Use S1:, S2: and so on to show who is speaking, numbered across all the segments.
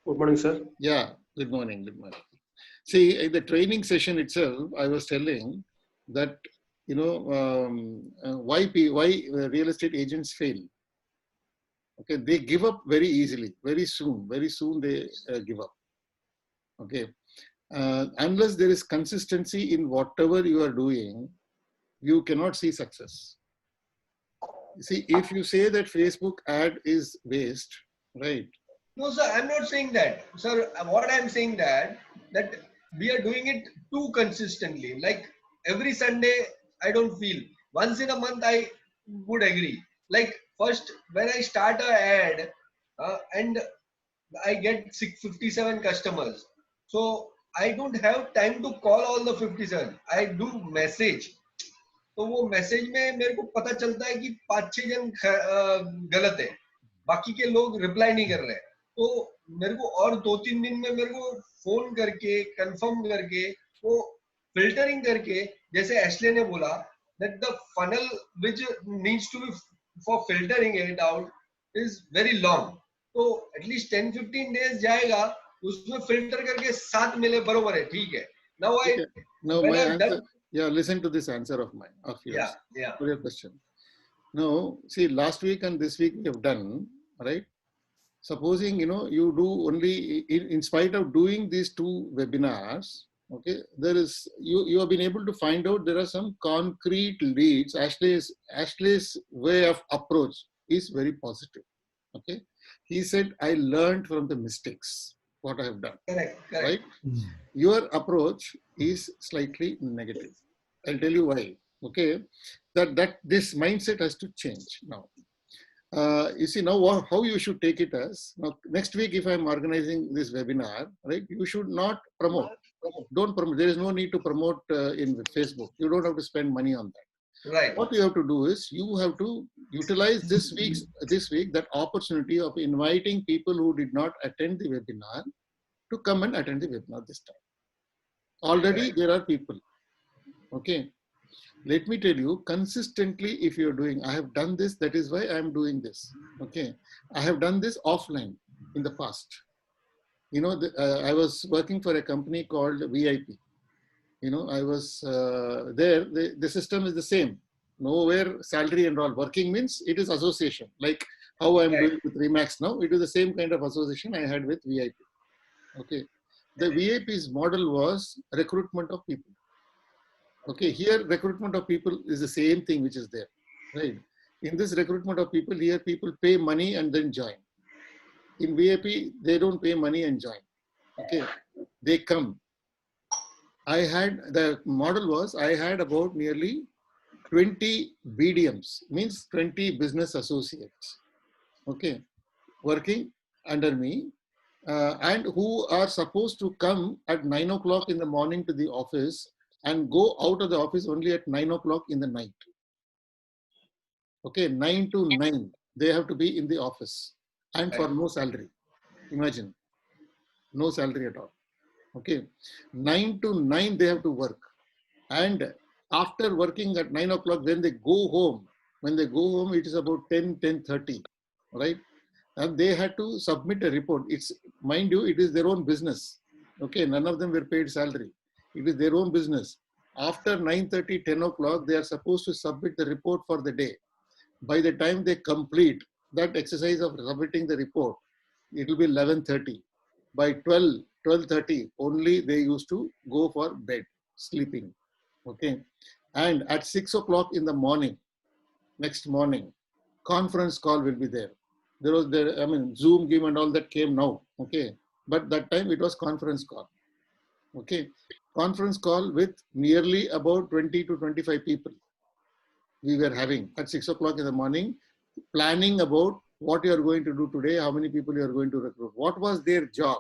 S1: Good morning, sir.
S2: Yeah, good morning. Good morning. See, in the training session itself, I was telling that why real estate agents fail. Okay, they give up very easily, very soon. Very soon they give up. Okay, unless there is consistency in whatever you are doing, you cannot see success. See, if you say that Facebook ad is waste, right?
S3: No, sir, I'm not saying that. Sir, what I'm saying that we are doing it too consistently. Like every Sunday, I don't feel. Once in a month, I would agree. Like first, when I start a ad and I get 57 customers, so I don't have time to call all the 57. I do message. तो वो message में मेरे को पता चलता है कि 5-6 जन गलत है, बाकी के लोग रिप्लाई नहीं कर रहे हैं। तो मेरे को और 2-3 दिन में मेरे को फोन करके कंफर्म करके वो फिल्टरिंग करके, जैसे एशले ने बोला that the funnel which needs to be for filtering it out is very long, तो एटलीस्ट 10-15 डेज जाएगा, उसमें फिल्टर करके 7 मिले बरोबर है, ठीक है। Now I
S2: Okay. Now
S3: when
S2: my
S3: I've
S2: answer.
S3: done,
S2: Yeah, listen to this answer of mine, of yours,
S3: yeah.
S2: for your question. Now, see, last week and this week we have done, right? Supposing, you do only, in spite of doing these two webinars, okay, there is, you have been able to find out there are some concrete leads. Ashley's way of approach is very positive, okay. He said, I learned from the mistakes, what I have done,
S3: Correct.
S2: right? Your approach is slightly negative. I'll tell you why. Okay, that this mindset has to change now. You see now how you should take it as now. Next week, if I'm organizing this webinar, right, you should not promote. Don't promote. There is no need to promote in Facebook. You don't have to spend money on that.
S3: Right.
S2: What you have to do is you have to utilize this week that opportunity of inviting people who did not attend the webinar to come and attend the webinar this time. Already there are people. Okay. Let me tell you, consistently, if you're doing, I have done this, that is why I'm doing this. Okay. I have done this offline in the past. I was working for a company called VIP. I was there. The system is the same. Nowhere salary and all. Working means it is association. Like how I'm doing with Remax now, it is the same kind of association I had with VIP. Okay. The VIP's model was recruitment of people. Okay, here recruitment of people is the same thing which is there, right? In this recruitment of people, here people pay money and then join. In VIP, they don't pay money and join. Okay, they come. The model was, I had about nearly 20 BDMs, means 20 business associates, okay, working under me, and who are supposed to come at 9 o'clock in the morning to the office and go out of the office only at 9 o'clock in the night. Okay, 9 to 9, they have to be in the office and for no salary. Imagine, no salary at all. Okay, 9 to 9, they have to work. And after working at 9 o'clock, when they go home, it is about 10:30, right? And they had to submit a report. It's, mind you, it is their own business. Okay, none of them were paid salary. It is their own business. After 9:30, 10 o'clock, they are supposed to submit the report for the day. By the time they complete that exercise of submitting the report, it will be 11:30. By 12:30, only they used to go for bed, sleeping. Okay. And at 6 o'clock in the morning, next morning, conference call will be there. Zoom game and all that came now. Okay. But that time it was conference call. Okay. Conference call with nearly about 20 to 25 people we were having at 6 o'clock in the morning, planning about what you are going to do today, how many people you are going to recruit. What was their job?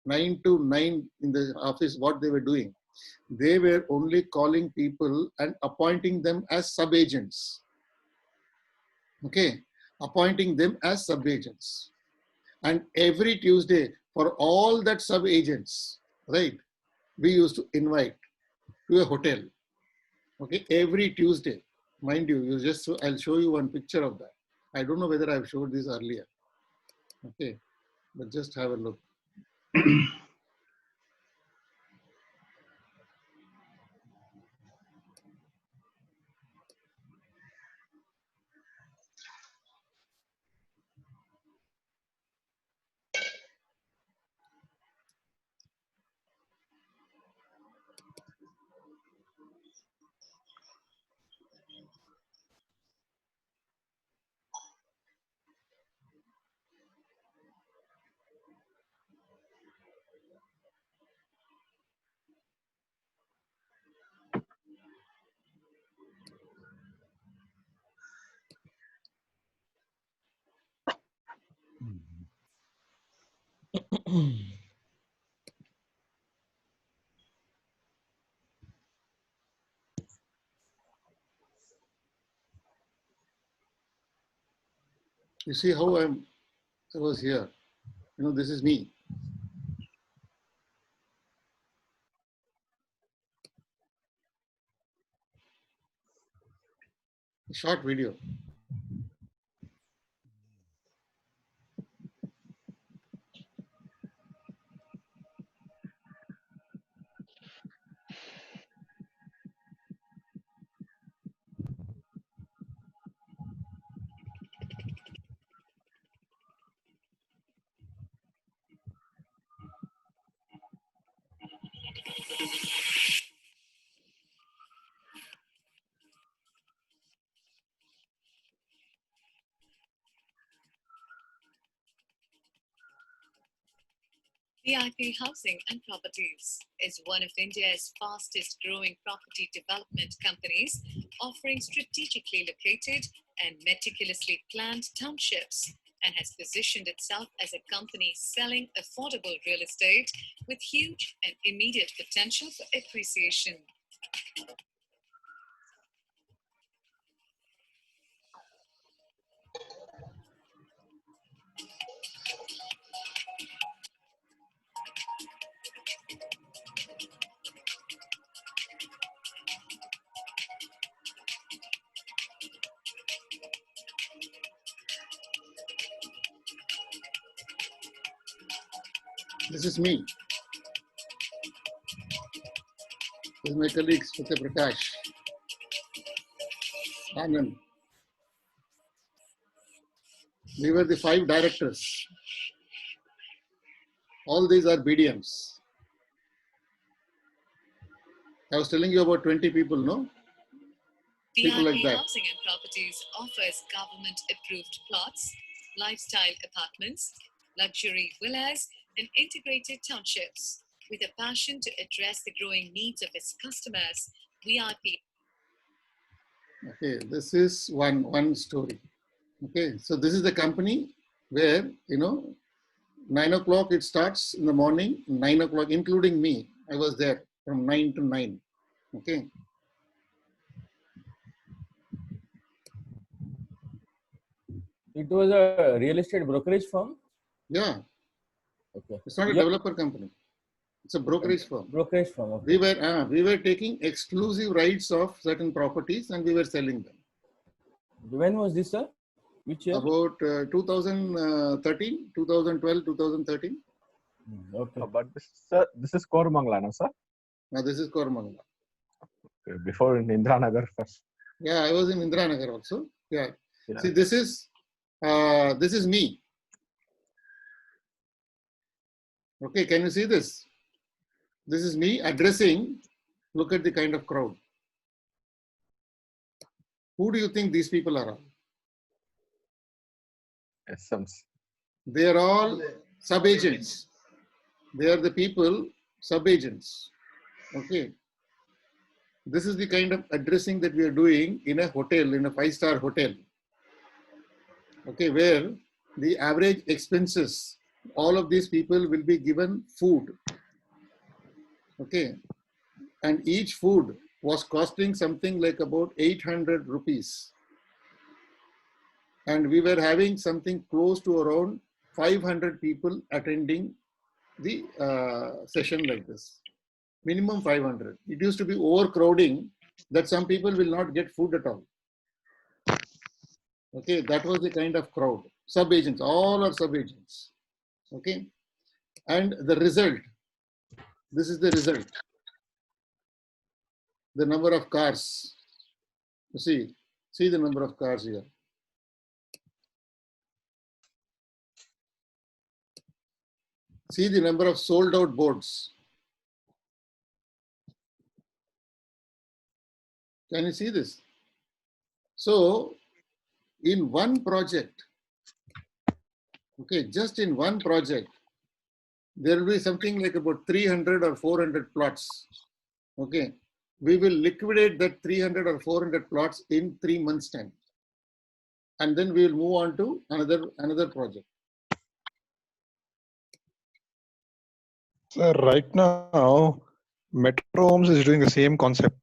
S2: 9 to 9 in the office, what they were doing. They were only calling people and appointing them as sub-agents. Okay, appointing them as sub-agents. And every Tuesday, for all that sub-agents, right, we used to invite to a hotel. Okay, every Tuesday. Mind you, I'll show you one picture of that. I don't know whether I've showed this earlier. Okay, but just have a look. You see how I was here. You know, this is me. A short video.
S1: VIP Housing and Properties is one of India's fastest growing property development companies, offering strategically located and meticulously planned townships, and has positioned itself as a company selling affordable real estate with huge and immediate potential for appreciation.
S2: This is me. This is my colleague, Satya Prakash, Anand. We were the 5 directors. All these are BDMs. I was telling you about 20 people, no? People like
S1: VIP
S2: that.
S1: Housing and Properties offers government-approved plots, lifestyle apartments, luxury villas, and integrated townships. With a passion to address the growing needs of its customers, VIP.
S2: Okay, this is one story. Okay, so this is the company where, 9 o'clock it starts in the morning, 9 o'clock, including me. I was there from 9 to 9. Okay.
S4: It was a real estate brokerage firm?
S2: Yeah.
S4: Okay.
S2: It's not a developer company. It's a brokerage firm.
S4: Brokerage firm. Okay.
S2: We were taking exclusive rights of certain properties and we were selling them.
S4: When was this, sir? Which year?
S2: About 2013, 2012, 2013.
S4: Okay.
S5: But this is Koramangala, no, sir?
S2: Now this is Koramangala.
S5: Okay, before in Indiranagar first.
S2: Yeah, I was in Indiranagar also. Yeah.
S5: Yeah.
S2: See, this is me. Okay, can you see this? This is me addressing. Look at the kind of crowd. Who do you think these people are?
S5: SMs.
S2: They are all sub-agents. They are the people, sub-agents. Okay. This is the kind of addressing that we are doing in a hotel, in a 5-star hotel. Okay, where the average expenses, all of these people will be given food. Okay. And each food was costing something like about 800 rupees. And we were having something close to around 500 people attending the session like this. Minimum 500. It used to be overcrowding that some people will not get food at all. Okay, that was the kind of crowd. Sub-agents, all are sub-agents. Okay. And the result, this is the result. The number of cars. You see the number of cars here. See the number of sold out boards. Can you see this? So in one project, okay, just in one project, there will be something like about 300 or 400 plots. Okay, we will liquidate that 300 or 400 plots in 3 months' time. And then we will move on to another project.
S6: Sir, right now, Metro Homes is doing the same concept.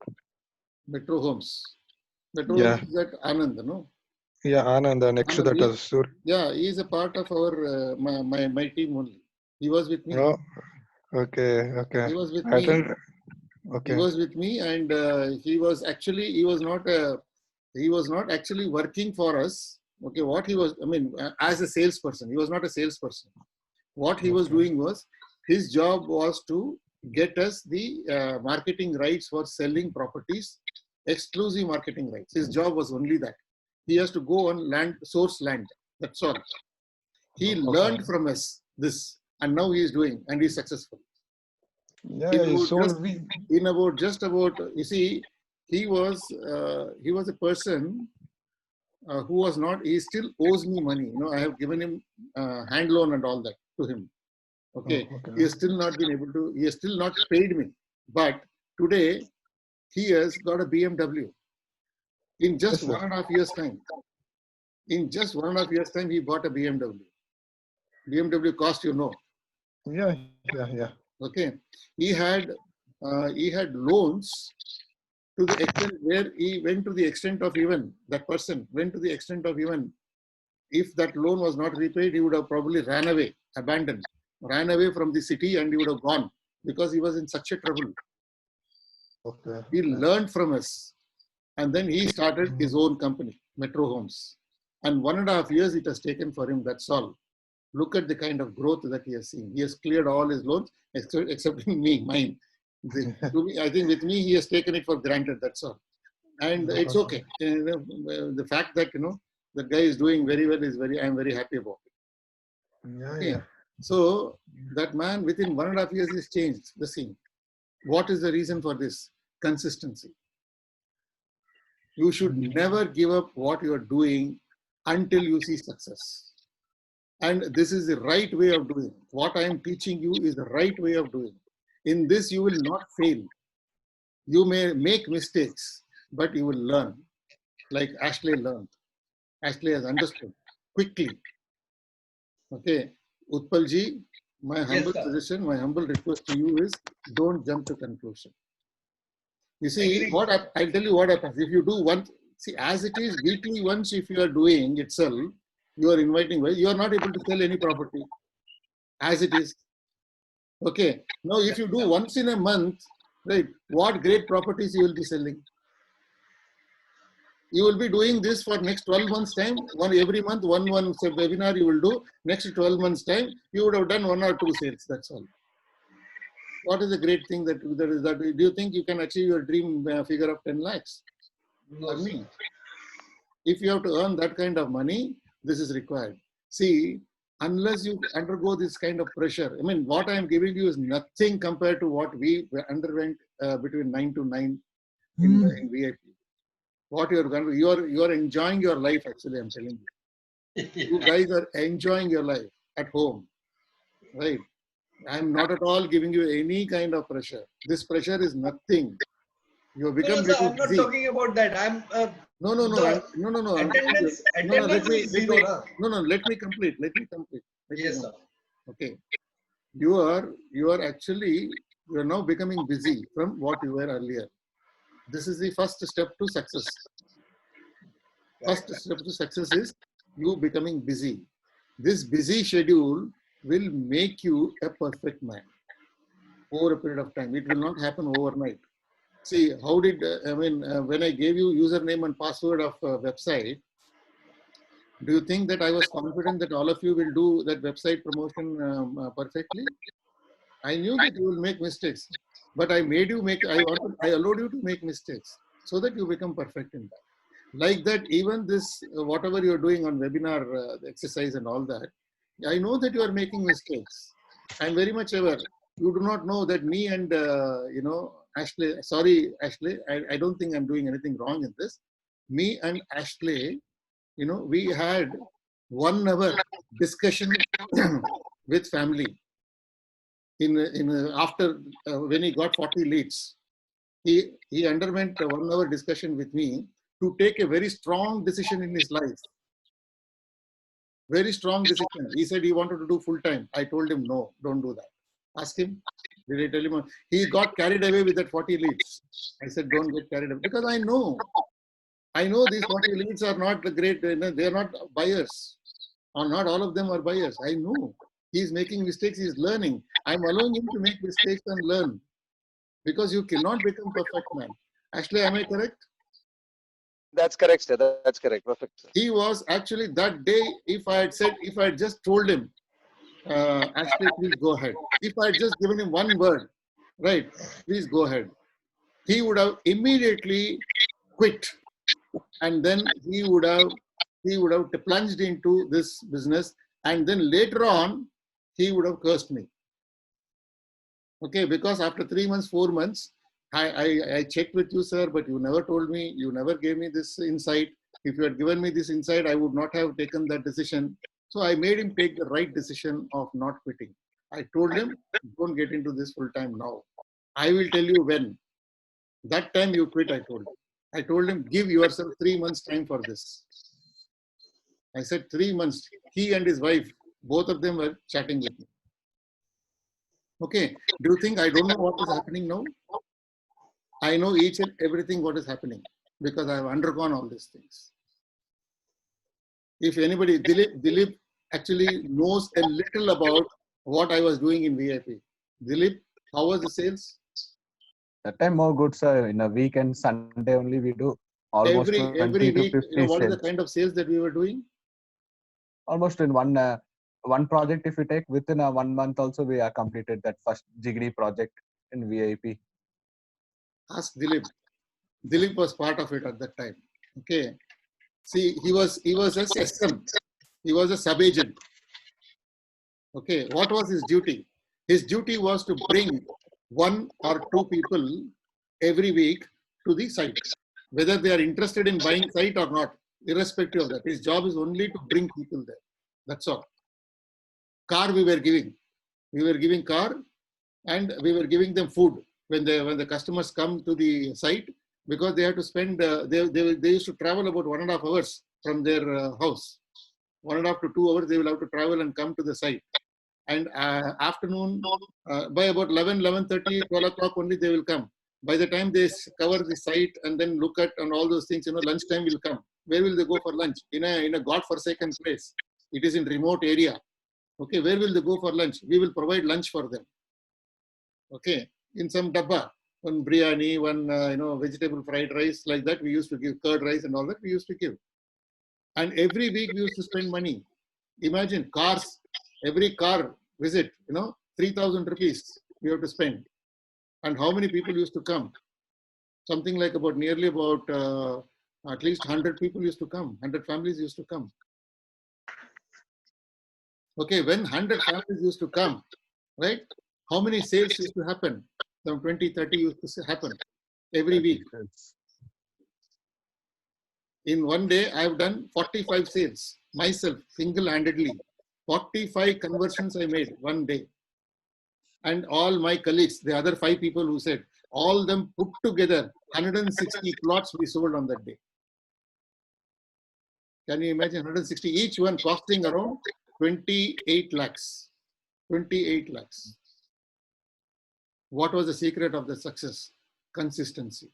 S2: Metro Homes. Metro
S6: Yeah.
S2: Homes is at Anand, no?
S6: Yeah, Anand, next to that is Sur.
S2: Yeah, he is a part of our my team only. He was with me.
S6: Oh, okay, okay.
S2: He was with
S6: I
S2: me.
S6: don't- Okay.
S2: He was with me, and he was not actually working for us. Okay, what he was, I mean, as a salesperson, he was not a salesperson. What he was
S6: Okay.
S2: doing was, his job was to get us the marketing rights for selling properties, exclusive marketing rights. His job was only that. He has to go on source land. That's all. He
S6: Okay.
S2: learned from us this, and now he is doing, and he's successful.
S6: Yeah,
S2: In about
S6: so
S2: just- just about, you see, he was a person who was not, he still owes me money. You know, I have given him hand loan and all that to him. Okay.
S6: Oh, okay.
S2: He has still not been able to, he has still not paid me. But today, he has got a BMW. In just
S6: Yes, sir.
S2: 1.5 years' time. In just 1.5 years' time, he bought a BMW. BMW cost, you know.
S6: Yeah.
S2: Okay. He had loans to the extent where he went to the extent of even, that person went to the extent of even, if that loan was not repaid, he would have probably ran away from the city, and he would have gone because he was in such a trouble.
S6: Okay.
S2: He learned from us, and then he started his own company, Metro Homes. And 1.5 years it has taken for him, that's all. Look at the kind of growth that he has seen. He has cleared all his loans, except mine. I think with me, he has taken it for granted, that's all. And it's okay. The fact that, the guy is doing very well I'm very happy about it.
S6: Yeah.
S2: So that man, within 1.5 years, has changed the scene. What is the reason for this? Consistency. You should never give up what you are doing until you see success. And this is the right way of doing. What I am teaching you is the right way of doing. In this, you will not fail. You may make mistakes, but you will learn. Like Ashley learned. Ashley has understood quickly. Okay. Utpalji, my humble suggestion, my humble request to you is, don't jump to conclusion. You see, I'll tell you what happens. If you do one, see, as it is, weekly once, if you are doing itself, you are inviting, you are not able to sell any property as it is. Okay. Now, if you do once in a month, right, what great properties you will be selling? You will be doing this for next 12 months time. Every month, one webinar you will do. Next 12 months time, you would have done 1 or 2 sales. That's all. What is the great thing that is that? Do you think you can achieve your dream figure of 10 lakhs?
S3: No,
S2: For me, if you have to earn that kind of money, this is required. See, unless you undergo this kind of pressure, I mean, what I am giving you is nothing compared to what we underwent between 9 to 9 in VIP. What you are enjoying your life, actually, I'm telling you. You guys are enjoying your life at home, right? I'm not at all giving you any kind of pressure. This pressure is nothing. You have become
S3: No, sir, I'm not
S2: busy.
S3: talking about that.
S2: No.
S3: Attendance
S2: Let
S3: is zero, na?
S2: Let me complete.
S3: Yes, sir.
S2: Okay. You are now becoming busy from what you were earlier. This is the first step to success. First step to success is you becoming busy. This busy schedule will make you a perfect man over a period of time. It will not happen overnight. See, how did, when I gave you username and password of website, Do you think that I was confident that all of you will do that website promotion perfectly? I knew that you will make mistakes, but I made you make, I allowed you to make mistakes so that you become perfect in that. Like that, even this, whatever you're doing on webinar exercise and all that, I know that you are making mistakes. I'm very much aware. You do not know that me and, Ashley, sorry, Ashley, I don't think I'm doing anything wrong in this. Me and Ashley, we had 1 hour discussion with family after when he got 40 leads. He underwent a 1 hour discussion with me to take a very strong decision in his life. Very strong decision. He said he wanted to do full time. I told him, no, don't do that. Ask him. Did I tell him? He got carried away with that 40 leads. I said, don't get carried away. Because I know these 40 leads are not the great, they are not buyers. Or not all of them are buyers. I know. He's making mistakes, he's learning. I'm allowing him to make mistakes and learn. Because you cannot become perfect, man. Ashley, am I correct?
S7: That's correct, sir. That's correct. Perfect, sir.
S2: He was actually that day, if I had just told him, Ashley, please go ahead. If I had just given him one word, right, please go ahead, he would have immediately quit. And then he would have plunged into this business. And then later on, he would have cursed me. Okay, because after 3 months, 4 months, I checked with you, sir, but you never told me, you never gave me this insight. If you had given me this insight, I would not have taken that decision. So I made him take the right decision of not quitting. I told him, don't get into this full time now. I will tell you when. That time you quit, I told him. I told him, give yourself 3 months time for this. I said 3 months. He and his wife, both of them were chatting with me. Okay, do you think I don't know what is happening now? I know each and everything what is happening because I have undergone all these things. If anybody, Dilip actually knows a little about what I was doing in VIP. Dilip, how was the sales?
S5: That time more good, sir. In a weekend, Sunday only we do almost
S2: every
S5: 20 to
S2: week.
S5: 50
S2: What is the
S5: sales.
S2: kind of sales that we were doing?
S5: Almost in one project, if we take within 1 month, also we are completed that first Jigri project in VIP.
S2: Ask Dilip. Dilip was part of it at that time. Okay. See, he was a SM. He was a sub-agent. Okay. What was his duty? His duty was to bring 1 or 2 people every week to the site, whether they are interested in buying site or not, irrespective of that. His job is only to bring people there. That's all. Car we were giving. We were giving car and we were giving them food when the customers come to the site, because they have to spend, they used to travel about 1.5 hours from their house. 1.5 to 2 hours they will have to travel and come to the site. And afternoon, by about 11, 11:30, 12 o'clock only they will come. By the time they cover the site and then look at and all those things, lunchtime will come. Where will they go for lunch? In a God-forsaken place. It is in remote area. Okay, where will they go for lunch? We will provide lunch for them. Okay, in some dabba, one biryani, one vegetable fried rice, like that we used to give, curd rice and all that we used to give. And every week we used to spend money. Imagine cars, every car visit, 3,000 rupees we have to spend. And how many people used to come? Something like nearly about at least 100 people used to come, 100 families used to come. Okay, when 100 families used to come, right? How many sales used to happen? Some 20, 30 used to happen every week. In one day, I've done 45 sales myself, single-handedly. 45 conversions I made one day. And all my colleagues, the other 5 people who said, all them put together, 160 plots we sold on that day. Can you imagine 160, each one costing around 28 lakhs. 28 lakhs. What was the secret of the success? Consistency.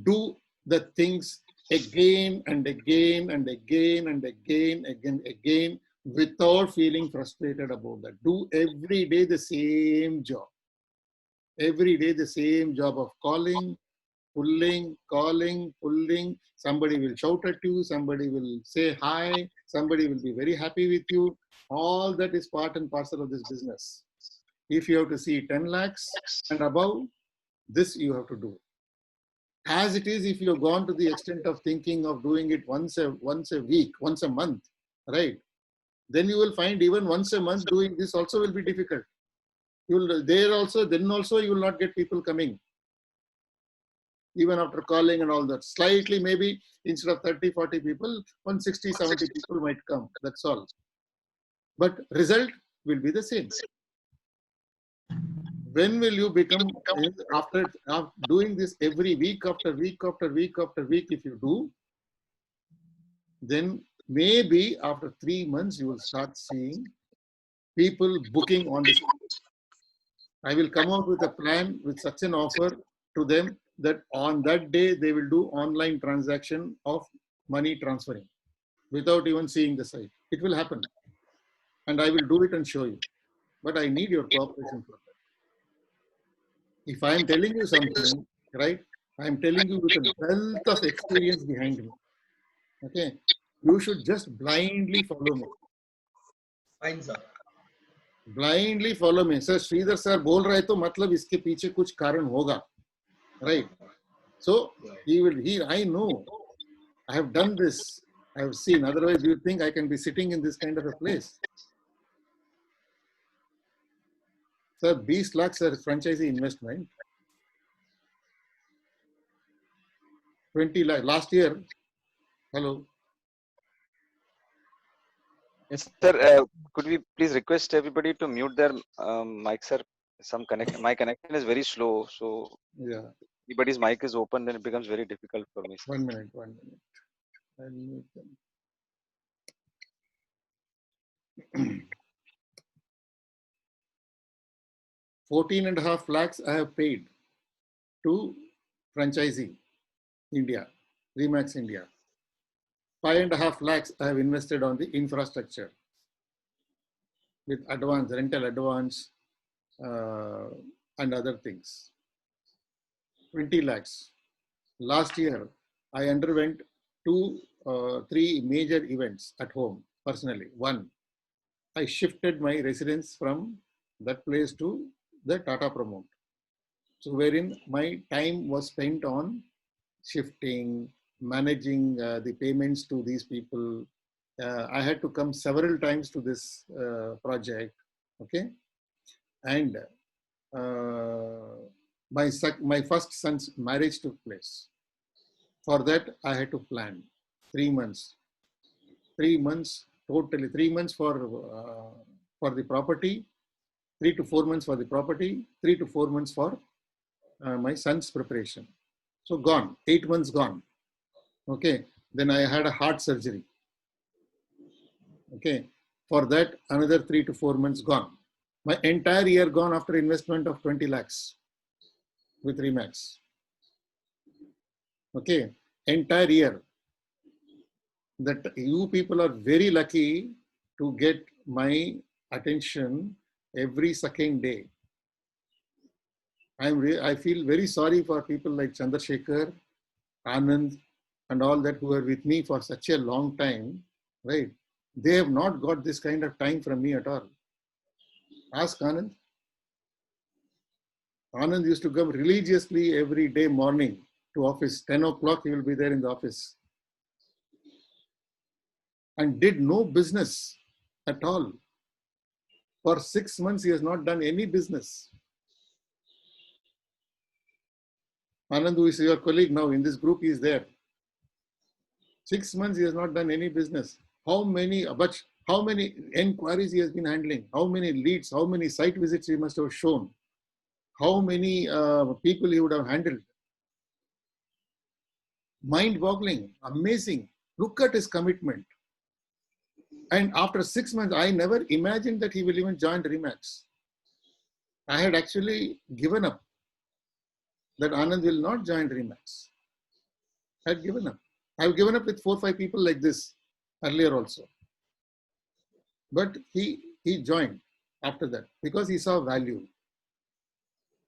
S2: Do the things again and again and again and again without feeling frustrated about that. Do every day the same job. Every day the same job of calling, pulling, calling, pulling. Somebody will shout at you, somebody will say hi, somebody will be very happy with you. All that is part and parcel of this business. If you have to see 10 lakhs and above, this you have to do. As it is, if you have gone to the extent of thinking of doing it once a week, once a month, right? Then you will find even once a month doing this also will be difficult. You will then also you will not get people coming. Even after calling and all that. Slightly maybe instead of 30, 40 people, 160, 70 people might come. That's all. But result will be the same. When will you become, after doing this every week after week after week after week, if you do, then maybe after 3 months, you will start seeing people booking on this. I will come out with a plan with such an offer to them that on that day, they will do online transaction of money transferring without even seeing the site. It will happen. And I will do it and show you. But I need your cooperation for that. If I am telling you something, right, I am telling you with a wealth of experience behind me. Okay, you should just blindly follow me.
S3: Fine, sir.
S2: Blindly follow me. Sir, Sridhar sir बोल रहे तो मतलब इसके पीछे कुछ कारण होगा, right? So I know, I have done this, I have seen. Otherwise, do you think I can be sitting in this kind of a place? Sir, 20 lakhs are franchisee investment. 20 lakh last year. Hello.
S5: Yes.
S7: Sir, could we please request everybody to mute their mic, sir? My connection is very slow, so
S2: Yeah.
S7: anybody's mic is open, then it becomes very difficult for me.
S2: 1 minute. I'll mute them. 14.5 lakhs I have paid to franchisee India, Remax India. 5.5 lakhs I have invested on the infrastructure with advance, rental advance, and other things. 20 lakhs. Last year, I underwent 3 major events at home personally. One, I shifted my residence from that place to the Tata Promote. So wherein my time was spent on shifting, managing the payments to these people. I had to come several times to this project, okay? And my first son's marriage took place. For that, I had to plan 3 months. 3 months, totally 3 months for the property, 3 to 4 months for the property, 3 to 4 months for my son's preparation. So gone, 8 months gone. Okay, then I had a heart surgery. Okay, for that, another 3 to 4 months gone. My entire year gone after investment of 20 lakhs with Remax. Okay, entire year. That you people are very lucky to get my attention every second day. I feel very sorry for people like Chandrasekhar, Anand, and all that who are with me for such a long time, right? They have not got this kind of time from me at all. Ask Anand. Anand used to come religiously every day morning to office. 10 o'clock he will be there in the office. And did no business at all. For 6 months he has not done any business. Anand, who is your colleague now in this group, he is there. 6 months he has not done any business. How many enquiries he has been handling? How many leads? How many site visits he must have shown? How many people he would have handled? Mind-boggling, amazing. Look at his commitment. And after 6 months, I never imagined that he will even join Remax. I had actually given up that Anand will not join Remax. I had given up. I've given up with 4 or 5 people like this earlier also. But he joined after that because he saw value.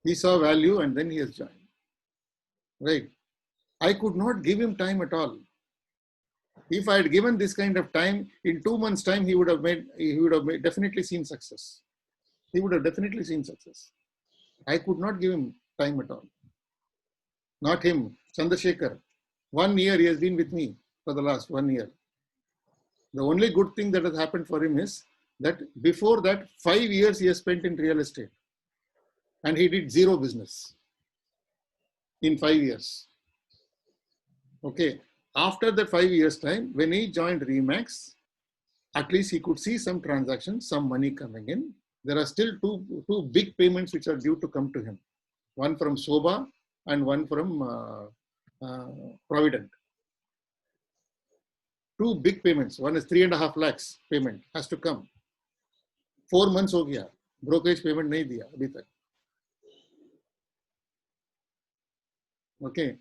S2: He saw value and then he has joined. right? I could not give him time at all. If I had given this kind of time, in 2 months' time, he would have definitely seen success. He would have definitely seen success. I could not give him time at all. Not him, Chandrasekhar. 1 year he has been with me for the last 1 year. The only good thing that has happened for him is that before that, 5 years he has spent in real estate. And he did zero business in 5 years. Okay. After that 5 years time, when he joined Remax, at least he could see some transactions, some money coming in. There are still two big payments which are due to come to him. One from Soba and one from Provident. 2 big payments. One is 3.5 lakhs payment has to come. 4 months हो गया, brokerage payment नहीं दिया अभी तक. Okay.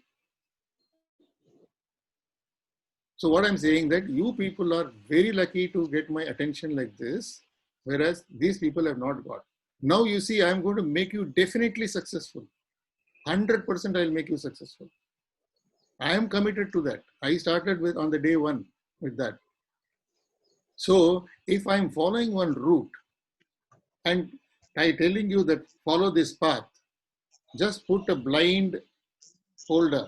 S2: So what I'm saying that you people are very lucky to get my attention like this, whereas these people have not got. Now you see, I'm going to make you definitely successful. 100% I'll make you successful. I am committed to that. I started with on the day one with that. So if I'm following one route and I'm telling you that follow this path, just put a blind folder,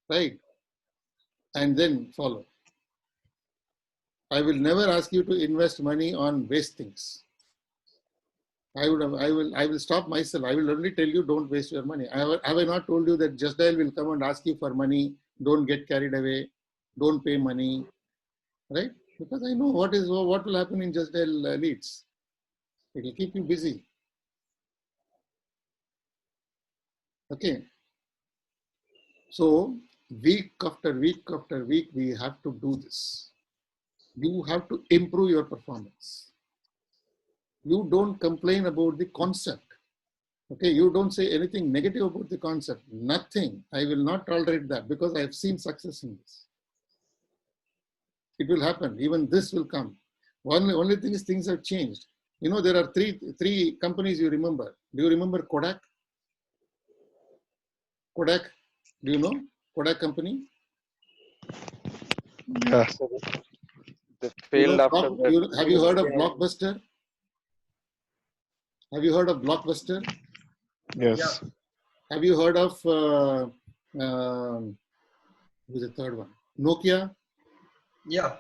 S2: right? And then follow. I will never ask you to invest money on waste things. I will stop myself. I will only tell you don't waste your money. Have I not told you that Just Dial will come and ask you for money? Don't get carried away. Don't pay money, right? Because I know what will happen in Just Dial leads. It will keep you busy. Okay. So week after week after week, we have to do this. You have to improve your performance. You don't complain about the concept. Okay, you don't say anything negative about the concept. Nothing. I will not tolerate that because I have seen success in this. It will happen. Even this will come. Only thing is things have changed. You know, there are three companies you remember. Do you remember Kodak? Kodak, do you know Kodak company?
S6: Yeah.
S7: So they failed after that.
S2: Have you heard of Blockbuster? Have you heard of Blockbuster?
S6: Yes.
S2: Have you heard of who's the third one? Nokia?
S3: Yeah.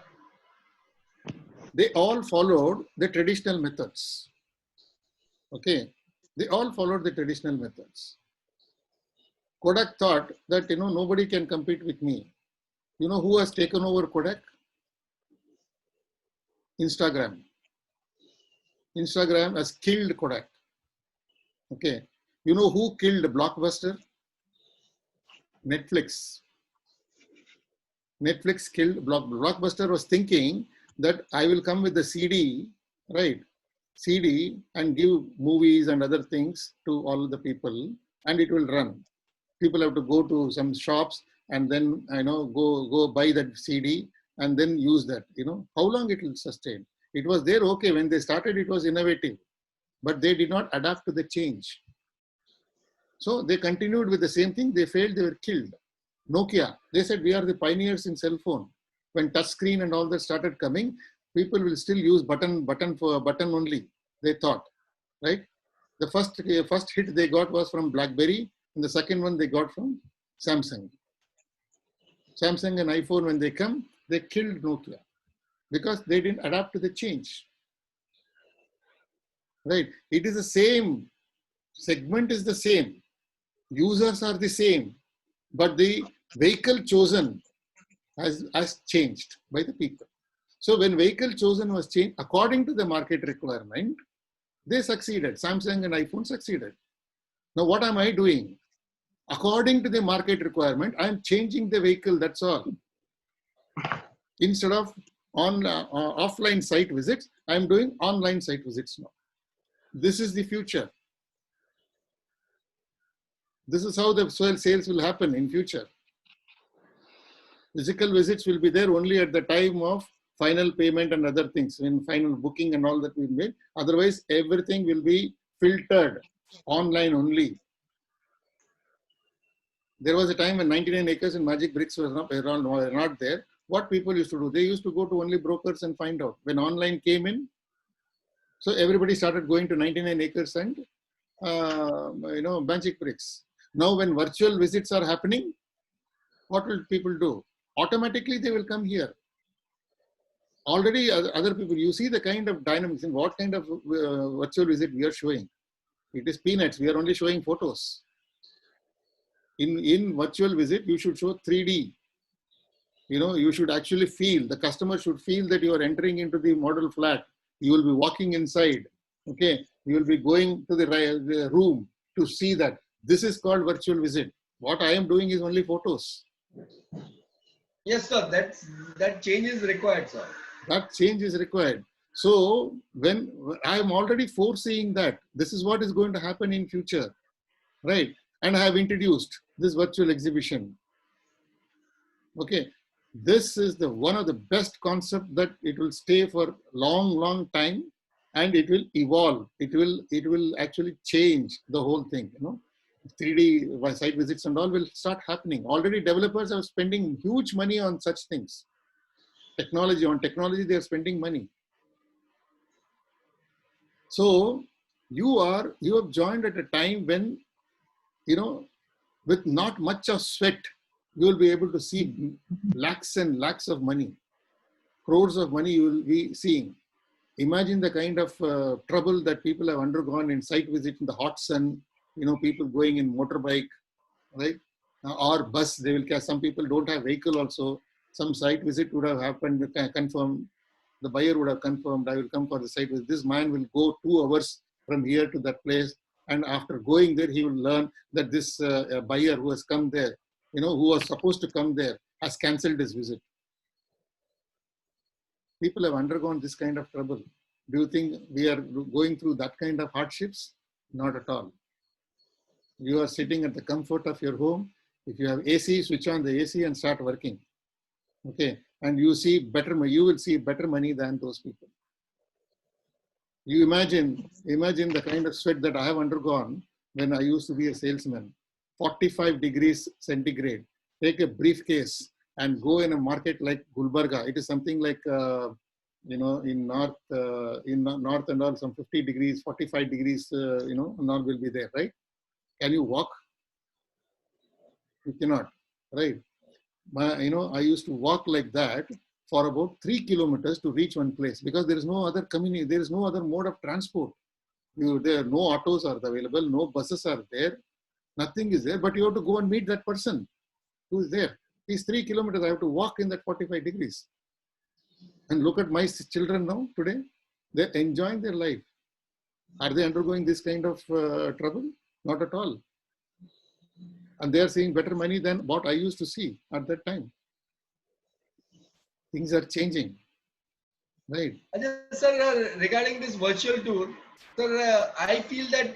S2: They all followed the traditional methods. Okay, they all followed the traditional methods. Kodak thought that nobody can compete with me. You know who has taken over Kodak? Instagram. Instagram has killed Kodak. Okay, you know who killed Blockbuster? Netflix. Netflix killed Blockbuster was thinking that I will come with the CD, right? CD and give movies and other things to all the people, and it will run. People have to go to some shops and then go buy that CD and then use that. How long it will sustain? It was there, okay, when they started it was innovative, but they did not adapt to the change. So they continued with the same thing. They failed, they were killed. Nokia, they said we are the pioneers in cell phone. When touchscreen and all that started coming, people will still use button only, they thought, right? The first hit they got was from BlackBerry, and the second one they got from Samsung. Samsung and iPhone, when they come, they killed Nokia because they didn't adapt to the change. Right? It is the same. Segment is the same. Users are the same, but the vehicle chosen has changed by the people. So when vehicle chosen was changed according to the market requirement, they succeeded. Samsung and iPhone succeeded. Now what am I doing? According to the market requirement, I am changing the vehicle, that's all. Instead of offline site visits, I am doing online site visits now. This is the future. This is how the sales will happen in future. Physical visits will be there only at the time of final payment and other things, in final booking and all that we made. Otherwise, everything will be filtered online only. There was a time when 99 acres and Magic Bricks were not there. What people used to do, they used to go to only brokers and find out. When online came in, so everybody started going to 99 acres and Magic Bricks. Now when virtual visits are happening, what will people do? Automatically they will come here. Already other people, you see the kind of dynamics in what kind of virtual visit we are showing. It is peanuts. We are only showing photos. In virtual visit, you should show 3D. You should actually feel, the customer should feel that you are entering into the model flat. You will be walking inside. Okay. You will be going to the room to see that. This is called virtual visit. What I am doing is only photos.
S3: Yes, sir. That change is required, sir.
S2: That change is required. So when I am already foreseeing that this is what is going to happen in future, right? And I have introduced this virtual exhibition. Okay, this is one of the best concepts that it will stay for long time, and it will evolve. It will actually change the whole thing. 3D site visits and all will start happening. Already developers are spending huge money on such things. On technology, they are spending money. So you have joined at a time when, with not much of sweat, you will be able to see lakhs and lakhs of money, crores of money you will be seeing. Imagine the kind of trouble that people have undergone in site visit in the hot sun, people going in motorbike, right? Or bus, they will catch. Some people don't have vehicle also. Some site visit would have happened, confirmed. The buyer would have confirmed, I will come for the site visit. This man will go 2 hours from here to that place. And after going there, he will learn that this buyer who has come there, who was supposed to come there, has cancelled his visit. People have undergone this kind of trouble. Do you think we are going through that kind of hardships? Not at all. You are sitting at the comfort of your home. If you have AC, switch on the AC and start working. Okay, and you will see better money than those people. You imagine the kind of sweat that I have undergone when I used to be a salesman. 45 degrees centigrade. Take a briefcase and go in a market like Gulbarga. It is something like in north and all, some 50 degrees, 45 degrees, north will be there, right? Can you walk? You cannot, right? I used to walk like that for about 3 kilometers to reach one place, because there is no other community, there is no other mode of transport. There no autos are available, no buses are there, nothing is there, but you have to go and meet that person who is there. These 3 kilometers I have to walk in that 45 degrees. And look at my children now today, they're enjoying their life. Are they undergoing this kind of trouble? Not at all. And they are seeing better money than what I used to see at that time. Things are changing, right?
S3: Sir, regarding this virtual tour, sir, I feel that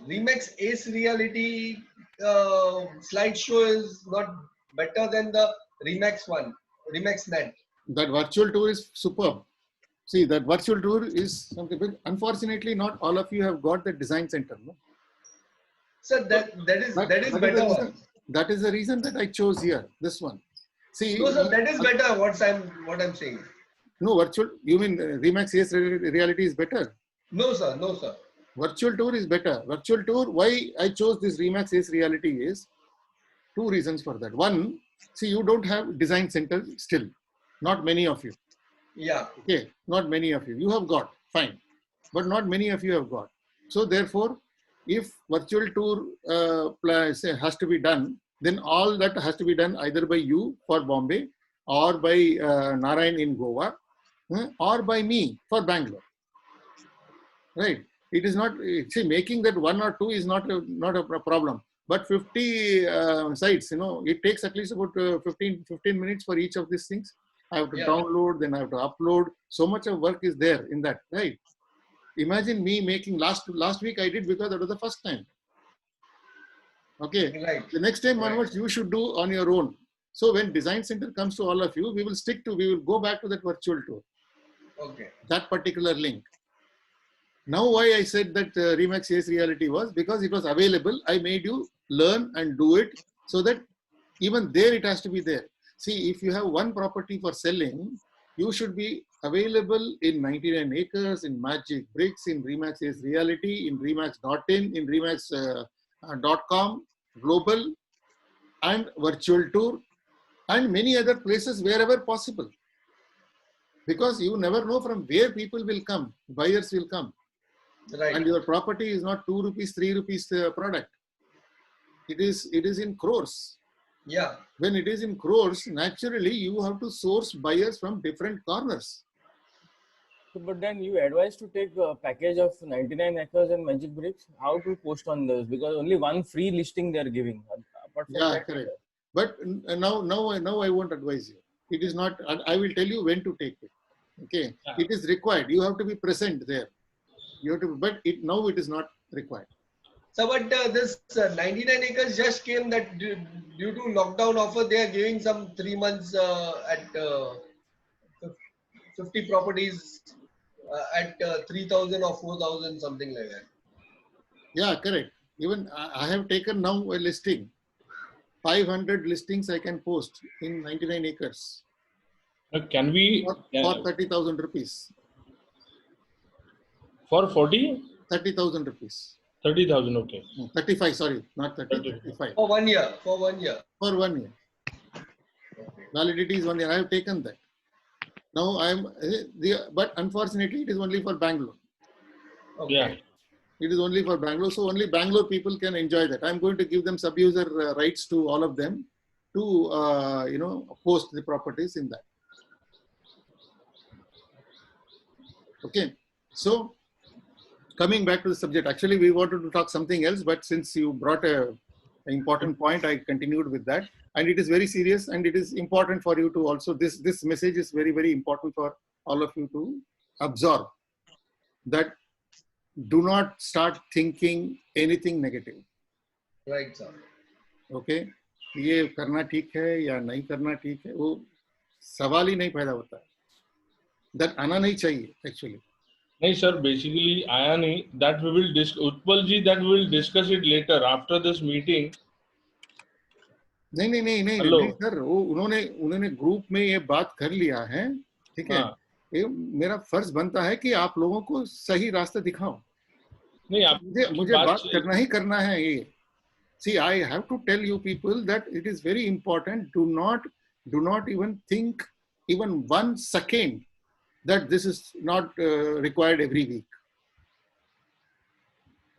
S3: Remax Ace Reality slideshow is not better than the Remax one, Remax Net.
S2: That virtual tour is superb. See, that virtual tour is something, but unfortunately, not all of you have got the design center. No?
S3: Sir, that is better one.
S2: That is the reason that I chose here, this one. See,
S3: no, sir, that is better. What I'm saying.
S2: No, virtual. You mean Remax Ace Reality is better?
S3: No, sir. No, sir.
S2: Virtual tour is better. Virtual tour. Why I chose this Remax Ace Reality is 2 reasons for that. One, see, you don't have design center still. Not many of you.
S3: Yeah.
S2: Okay. Not many of you. You have got, fine, but not many of you have got. So therefore, if virtual tour has to be done, then all that has to be done either by you for Bombay, or by Narayan in Goa, or by me for Bangalore. Right? It is not, see, making that 1 or 2 is not a problem. But 50 sites, it takes at least about 15 minutes for each of these things. I have to download, then I have to upload. So much of work is there in that, right? Imagine me making last week I did, because that was the first time. Okay.
S3: Right.
S2: The next time onwards, you should do on your own. So when design center comes to all of you, we will go back to that virtual tour.
S3: Okay.
S2: That particular link. Now why I said that Remax Ace Reality was, because it was available. I made you learn and do it. so that even there it has to be there. See, if you have one property for selling, you should be available in 99 acres, in Magic Bricks, in Remax is Reality, in Remax.in, in Remax.com, Global, and Virtual Tour, and many other places wherever possible. Because you never know from where people will come, buyers will come.
S3: Right.
S2: And your property is not 2 rupees, 3 rupees product. It is in crores.
S3: Yeah.
S2: When it is in crores, naturally you have to source buyers from different corners.
S4: So, but then you advise to take a package of 99 acres and Magic Bricks. How to post on those? Because only one free listing they are giving. Apart from
S2: Yeah,
S4: that,
S2: correct. But now I won't advise you. It is not. I will tell you when to take it. Okay.
S8: Yeah.
S2: It is required. You have to be present there. You have to. But now it is not required.
S3: So, but this 99 acres just came that due to lockdown offer, they are giving some 3 months at 50 properties at 3,000 or 4,000, something like that.
S2: Yeah, correct. Even I have taken now a listing. 500 listings I can post in 99 acres
S8: Can we
S2: for 30,000 rupees.
S8: for 40?
S2: 30,000 rupees.
S8: 30,000, okay.
S2: 35, sorry, not 30, 35.
S3: For 1 year. For 1 year.
S2: For 1 year. Validity is 1 year. I have taken that. Now but unfortunately it is only for Bangalore.
S3: Okay.
S8: Yeah.
S2: It is only for Bangalore. So only Bangalore people can enjoy that. I'm going to give them sub-user rights to all of them to, post the properties in that. Okay. So coming back to the subject, actually we wanted to talk something else, but since you brought an important point, I continued with that. And it is very serious and it is important for you to also, this message is very, very important for all of you to absorb, that do not start thinking anything negative.
S3: Right, sir.
S2: Okay? ये करना ठीक है या नहीं करना ठीक है, वो सवाल ही नहीं पैदा होता है. That आना नहीं चाहिए actually.
S8: No, sir, basically, आया नहीं. That we will discuss. Utpal ji, that we will discuss it later after this meeting.
S2: नहीं सर, वो उन्होंने ग्रुप में ये बात कर लिया है, ठीक है. ये मेरा फर्ज बनता है कि आप लोगों को सही रास्ता दिखाओ.
S8: नहीं, आप
S2: मुझे बात करना ही करना है ये. See, I have to tell you people that it is very important. Do not even think even 1 second that this is not required every week.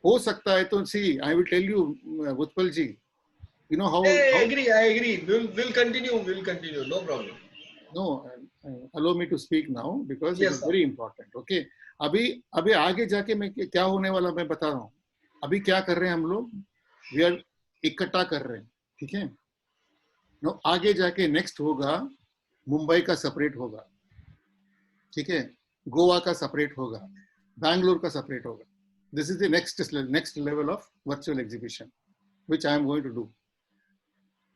S2: हो सकता है तो see, I will tell you, Utpal ji, you know how.
S3: I agree. We'll continue. No problem.
S2: No, allow me to speak now because
S3: Yes,
S2: it is
S3: sir.
S2: very important. Okay. अभी आगे जाके मैं क्या होने वाला मैं बता रहा हूँ. अभी क्या कर रहे हैं हम लोग? We are इकट्ठा कर रहे हैं, ठीक है. नो आगे जाके नेक्स्ट होगा, मुंबई का सेपरेट होगा, ठीक है. गोवा का सेपरेट होगा, बैंगलोर का सेपरेट होगा. This is the next level of virtual exhibition, which I am going to do.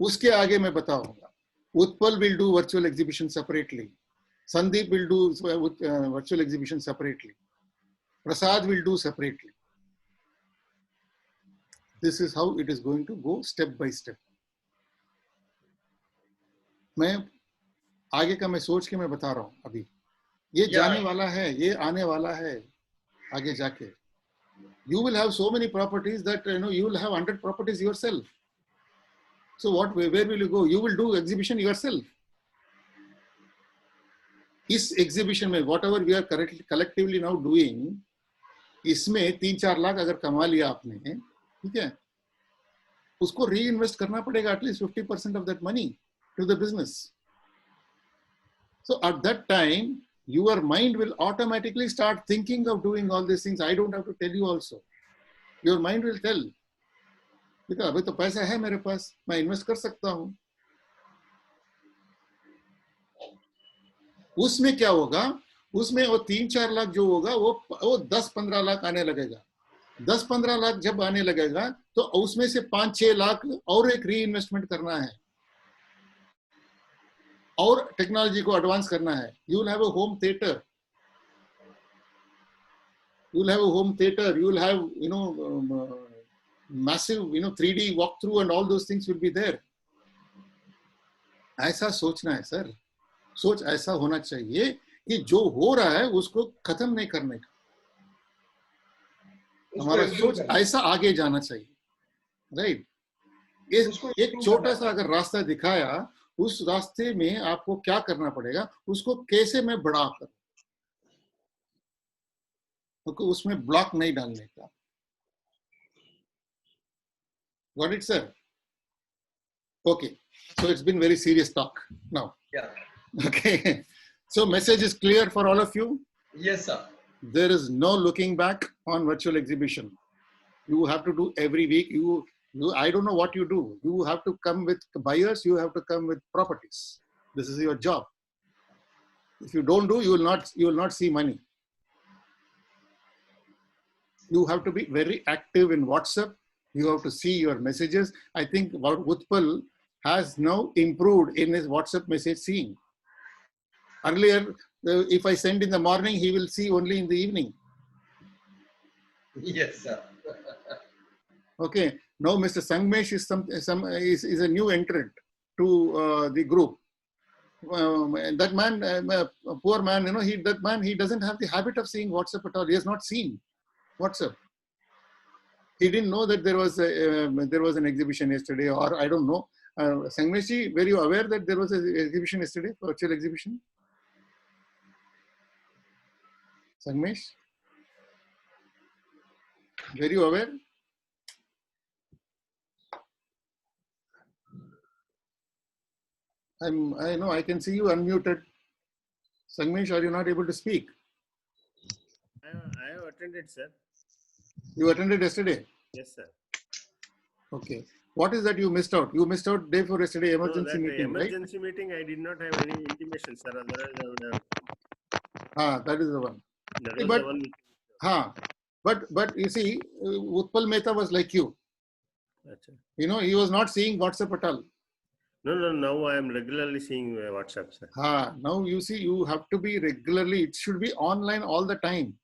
S2: उसके आगे मैं बताऊंगा. Utpal will do virtual exhibition separately. Sandeep will do virtual exhibition separately. Prasad will do separately. This is how it is going to go step by step. मैं आगे का मैं सोच के मैं बता रहा हूँ अभी. ये जाने वाला है, ये आने वाला है आगे जाके. You will have so many properties that you will have 100 properties yourself. So where will you go? You will do exhibition yourself. इस exhibition में whatever we are collectively now doing, इसमें 3-4 लाख अगर कमा लिया आपने, ठीक है, उसको reinvest करना पड़ेगा at least 50% of that money to the business. So at that time, your mind will automatically start thinking of doing all these things. I don't have to tell you also. Your mind will tell. बेटा अभी तो पैसा है मेरे पास, मैं invest कर सकता हूँ. उसमें क्या होगा? उसमें वो 3-4 लाख जो होगा वो 10-15 लाख आने लगेगा. 10-15 लाख जब आने लगेगा तो उसमें से 5-6 लाख और एक री इन्वेस्टमेंट करना है और टेक्नोलॉजी को एडवांस करना है. You will have a home theatre. You will have a home theater. You will have, massive, 3D walkthrough and all those things will be there. ऐसा सोचना है सर, सोच ऐसा होना चाहिए कि जो हो रहा है उसको खत्म नहीं करने का, हमारा सोच ऐसा आगे जाना चाहिए, राइट। एक छोटा सा अगर रास्ता दिखाया, उस रास्ते में आपको क्या करना पड़ेगा, उसको कैसे मैं बढ़ा कर, तो उसमें ब्लॉक नहीं डालने का। Got it, sir? Okay. So it's been very serious talk now.
S3: Yeah.
S2: Okay. So message is clear for all of you.
S3: Yes, sir.
S2: There is no looking back on virtual exhibition. You have to do every week. I don't know what you do. You have to come with buyers. You have to come with properties. This is your job. If you don't do, you will not see money. You have to be very active in WhatsApp. You have to see your messages. I think Utpal has now improved in his WhatsApp message seeing. Earlier, if I send in the morning, he will see only in the evening.
S3: Yes, sir.
S2: Okay. Now, Mr. Sangmesh is a new entrant to the group. That man, poor man, he doesn't have the habit of seeing WhatsApp at all. He has not seen WhatsApp. He didn't know that there was an exhibition yesterday, or I don't know. Sangmesh, were you aware that there was an exhibition yesterday, virtual exhibition? Sangmesh, were you aware? I know I can see you unmuted. Sangmesh, are you not able to speak?
S9: I have attended, sir.
S2: You attended yesterday?
S9: Yes, sir.
S2: Okay. What is that you missed out? You missed out day for yesterday emergency meeting,
S9: emergency meeting, I did not have any intimation, sir. Otherwise, I would have.
S2: That is the one.
S9: That was the one.
S2: But you see, Utpal Mehta was like you.
S9: Achha.
S2: He was not seeing WhatsApp at all.
S9: No. Now I am regularly seeing WhatsApp, sir.
S2: Now you see, you have to be regularly. It should be online all the time.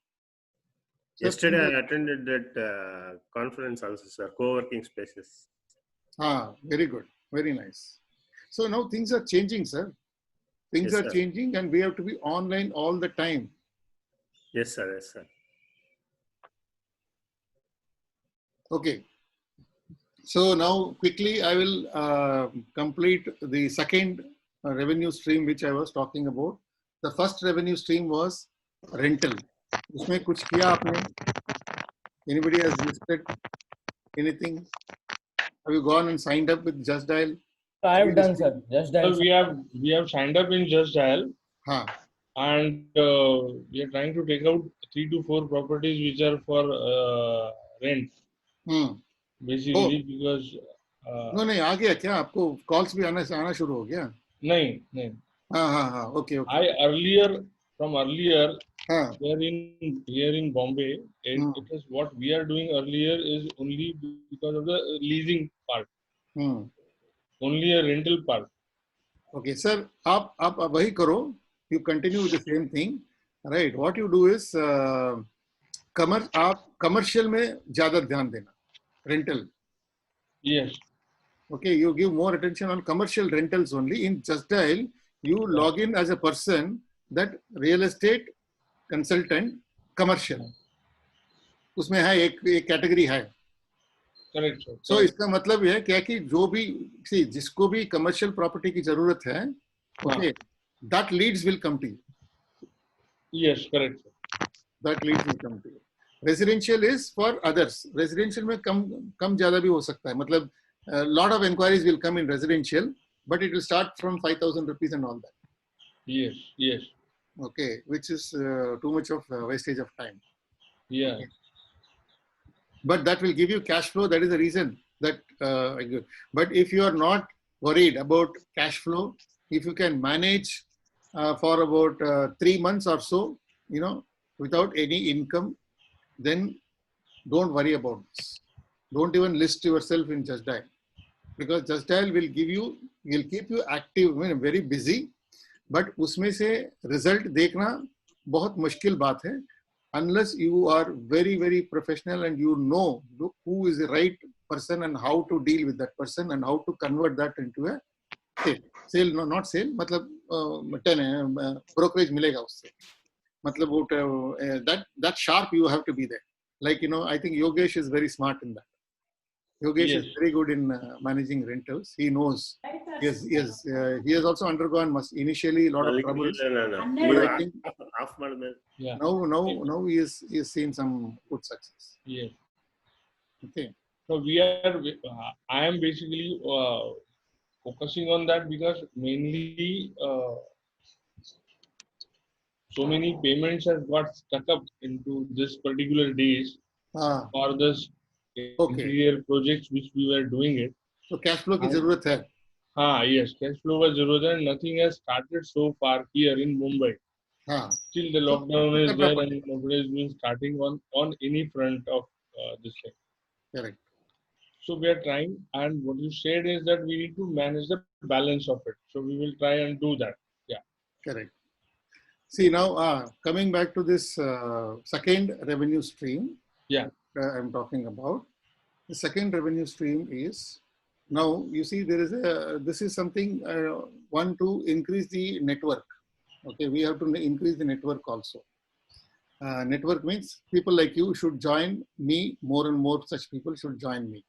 S9: Yesterday I attended that conference also, sir. Co-working spaces.
S2: Very good. Very nice. So now things are changing, sir. Things are changing, and we have to be online all the time.
S9: Yes, sir. Yes, sir.
S2: Okay. So now quickly I will complete the second revenue stream which I was talking about. The first revenue stream was rental. उसमें कुछ किया आपने? Anybody has listed anything? Have you gone and signed up with Just Dial?
S4: I have done, sir. Just Dial.
S8: So we have signed up in Just Dial, and we are trying to take out 3 to 4 properties which are for rent. Basically, because
S2: नहीं आ गया क्या आपको calls भी आना शुरू हो गया?
S8: नहीं.
S2: Okay.
S8: From earlier, here in Bombay, it is what we are doing earlier is only because of the leasing part. Only a rental part.
S2: Okay, sir, आप वही करो. You continue with the same thing, right? What you do is आप commercial में ज़्यादा ध्यान देना. Rental.
S8: Yes.
S2: Okay, you give more attention on commercial rentals only. In Just Dial, you log in as a person, that real estate consultant commercial. उसमें है एक category है.
S8: Correct, sir.
S2: So इसका मतलब यह है क्या कि जो भी जिसको भी commercial property की जरूरत है, okay, that leads will come to you.
S8: Yes, correct, sir.
S2: That leads will come to you. Residential is for others. Residential में कम ज़्यादा भी हो सकता है. मतलब lot of inquiries will come in residential, but it will start from 5,000 rupees and all that.
S8: Yes.
S2: Okay, which is too much of wastage of time.
S8: Yeah.
S2: Okay. But that will give you cash flow. That is the reason that. But if you are not worried about cash flow, if you can manage for about 3 months or so, without any income, then don't worry about this. Don't even list yourself in Just Dial, because Just Dial will keep you active, very busy. But उसमें से result देखना बहुत मुश्किल बात है, unless you are very, very professional and you know who is the right person and how to deal with that person and how to convert that into a sale not sale, मतलब brokerage मिलेगा उससे, मतलब वो that sharp you have to be there. Like, you know, I think Yogesh is very smart in that. Yogesh
S8: Yes.
S2: is very good in managing rentals. He knows. Yes, he has also undergone initially a lot of troubles. But I think
S8: Yeah.
S2: now he is seeing some good success.
S8: Yes.
S2: Okay.
S8: So I am basically focusing on that because mainly so many payments have got stuck up into this particular days for this interior projects which we were doing it.
S2: So cash flow ki zarurat hai.
S8: Yes, cash flow was zarurat, and nothing has started so far here in Mumbai. Still the lockdown is there and nobody has been starting on any front of this thing.
S2: Correct.
S8: So we are trying, and what you said is that we need to manage the balance of it. So we will try and do that. Yeah.
S2: Correct. See, now coming back to this second revenue stream.
S8: Yeah.
S2: I'm talking about. The second revenue stream is, now you see there is this is something one to increase the network. Okay, we have to increase the network also. Network means people like you should join me, more and more such people should join me.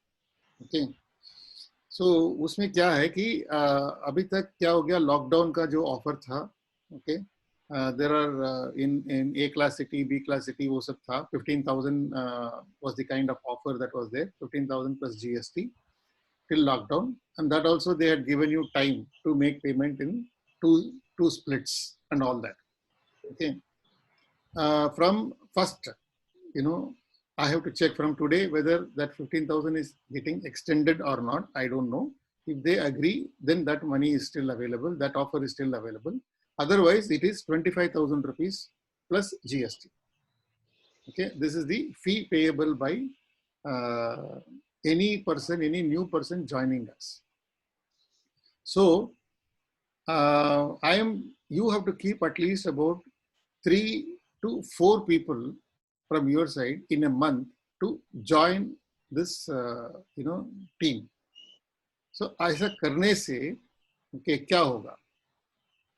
S2: Okay. So उसमें क्या है कि अभी तक क्या हो गया, lockdown का जो ऑफर था, okay, there are in A class city, B class city वो सब था, 15,000 was the kind of offer that was there, 15,000 plus GST till lockdown, and that also they had given you time to make payment in two splits and all that. Okay. From first, you know, I have to check from today whether that 15,000 is getting extended or not. I don't know. If they agree, then that money is still available. That offer is still available. Otherwise, it is 25,000 rupees plus GST. Okay, this is the fee payable by any person, any new person joining us. So, you have to keep at least about 3 to 4 people from your side in a month to join this, team. So, ऐसा करने से क्या होगा?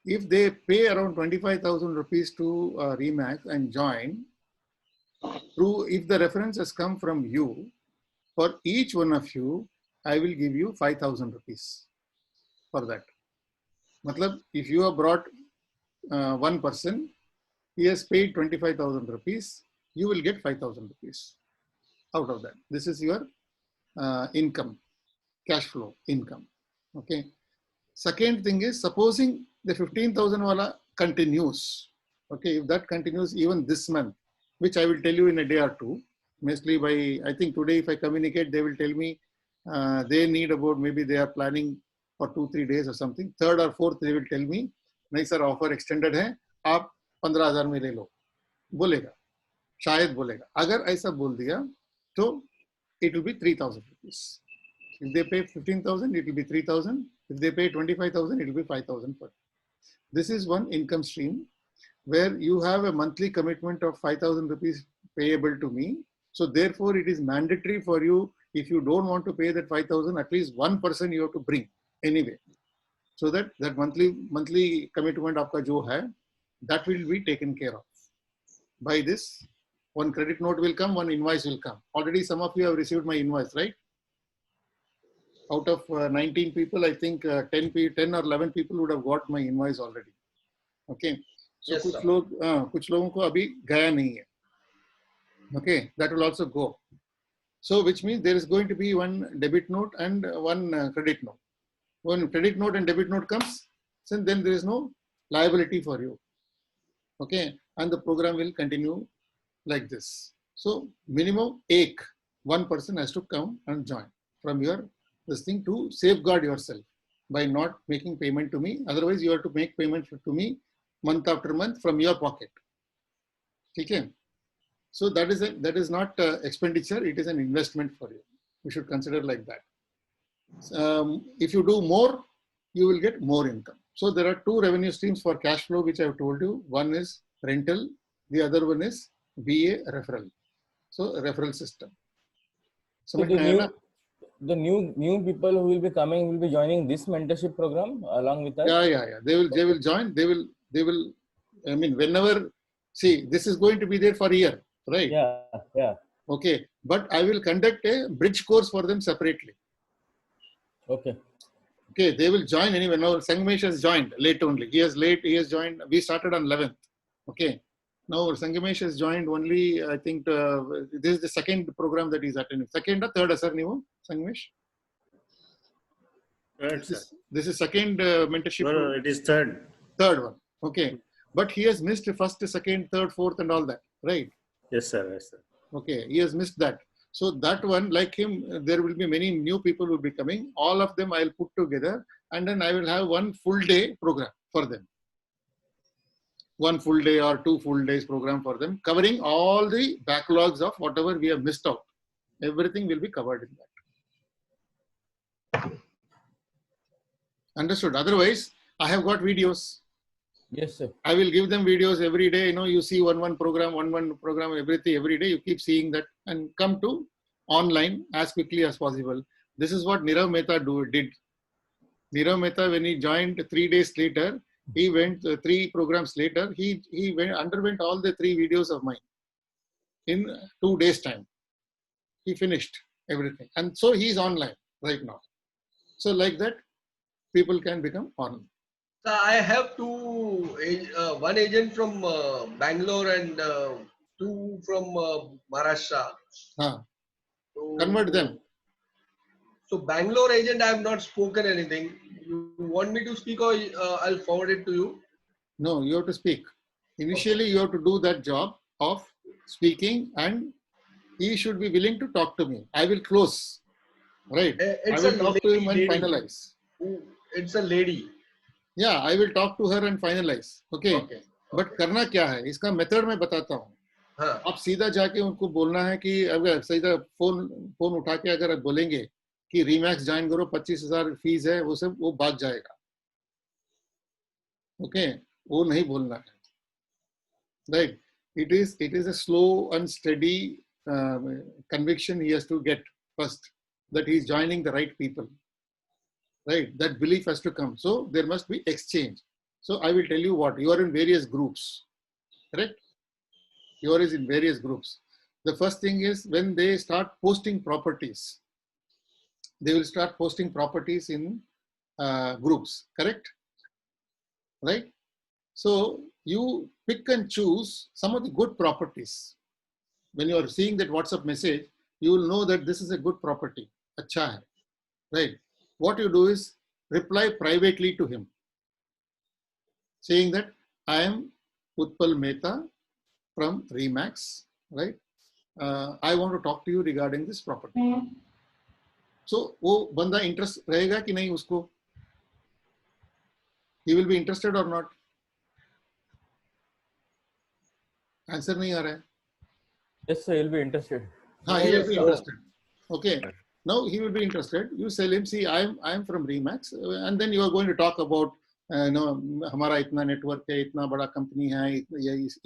S2: If they pay around 25,000 rupees to Remax and join, if the reference has come from you, for each one of you, I will give you 5,000 rupees for that. Matlab, if you have brought one person, he has paid 25,000 rupees, you will get 5,000 rupees out of that. This is your income, cash flow income. Okay. Second thing is, supposing the 15,000 wala continues. Okay, if that continues even this month, which I will tell you in a day or two, mostly by, I think today if I communicate, they will tell me they need about, maybe they are planning for 2-3 days or something. Third or fourth, they will tell me, nahi sir, offer extended hai, aap 15,000 mein le lo. Bolega, shayad bolega. Agar aisa bol diya, so it will be 3,000 rupees. If they pay 15,000, it will be 3,000. If they pay 25,000, it will be 5,000 per. This is one income stream where you have a monthly commitment of 5,000 rupees payable to me. So therefore, it is mandatory for you, if you don't want to pay that 5,000, at least one person you have to bring anyway. So that monthly commitment aapka jo hai, that will be taken care of. By this, one credit note will come, one invoice will come. Already some of you have received my invoice, right? Out of 19 people, I think 10 or 11 people would have got my invoice already. Okay. So
S3: yes,
S2: कुछ लोगों को अभी गया नहीं है. Okay, that will also go. So which means there is going to be one debit note and one credit note. When credit note and debit note comes, then there is no liability for you. Okay, and the program will continue like this. So minimum one person has to come and join from your this thing to safeguard yourself by not making payment to me. Otherwise, you have to make payment to me month after month from your pocket. Okay. So that is not expenditure, it is an investment for you. You should consider like that. If you do more, you will get more income. So there are two revenue streams for cash flow, which I have told you. One is rental, the other one is VA referral. So referral system.
S4: So the the new people who will be coming will be joining this mentorship program along with us?
S2: Yeah. They will join. They will. I mean, whenever. See, this is going to be there for a year, right?
S4: Yeah.
S2: Okay, but I will conduct a bridge course for them separately.
S4: Okay,
S2: they will join anyway. Now Sangamesh has joined late only. He has joined. We started on 11th. Okay. Now Sangamesh has joined only, I think, this is the second program that he's attending. Second or third, sir, Nivo, Sangamesh?
S9: Third, sir.
S2: This is second mentorship.
S9: No, it is third.
S2: Third one. Okay. But he has missed first, second, third, fourth and all that, right?
S9: Yes, sir.
S2: Okay. He has missed that. So that one, like him, there will be many new people will be coming. All of them I'll put together and then I will have one full day program for them. 1 full day or 2 full days program for them, covering all the backlogs of whatever we have missed out. Everything will be covered in that. Understood? Otherwise, I have got videos.
S4: Yes, sir.
S2: I will give them videos every day. You know, you see one program, everything every day. You keep seeing that and come to online as quickly as possible. This is what Nirav Mehta did. Nirav Mehta, when he joined 3 days later, he went 3 programs later. He underwent all the 3 videos of mine in 2 days time. He finished everything, and so he's online right now. So like that, people can become online.
S3: So I have one agent from Bangalore and 2 from Maharashtra.
S2: So, convert them.
S3: So Bangalore agent, I have not spoken anything. You want me to speak or I'll forward it to you?
S2: No, you have to speak. Initially, you have to do that job of speaking and he should be willing to talk to me. I will close. Right. I will talk to him and finalize.
S3: It's a lady.
S2: Yeah, I will talk to her and finalize. Okay. But करना क्या है? इसका method मैं बताता हूँ. आप सीधा जाके उनको बोलना है कि अगर सीधा फोन उठा के अगर आप बोलेंगे कि रीमैक्स ज्वाइन करो 25,000 फीस है वो भाग जाएगा. ओके, वो नहीं बोलना है. Right. It is a slow and steady conviction he has to get first that he is joining the right people. Right. That belief has to come. So there must be exchange. So I will tell you what, you are in various groups. Correct? You are in various groups. The first thing is when they start posting properties, they will start posting properties in groups. Correct? Right? So you pick and choose some of the good properties. When you are seeing that WhatsApp message, you will know that this is a good property. Acha hai. Right? What you do is reply privately to him, saying that I am Utpal Mehta from Remax, right? I want to talk to you regarding this property. So, वो बंदा interest रहेगा कि नहीं उसको? He will be interested or not? Answer नहीं आ रहा है.
S4: Yes, sir. He'll be interested.
S2: He will be interested. Okay. Now he will be interested. You tell him, see, I am from Remax, and then you are going to talk about, हमारा इतना network है, इतना बड़ा company है,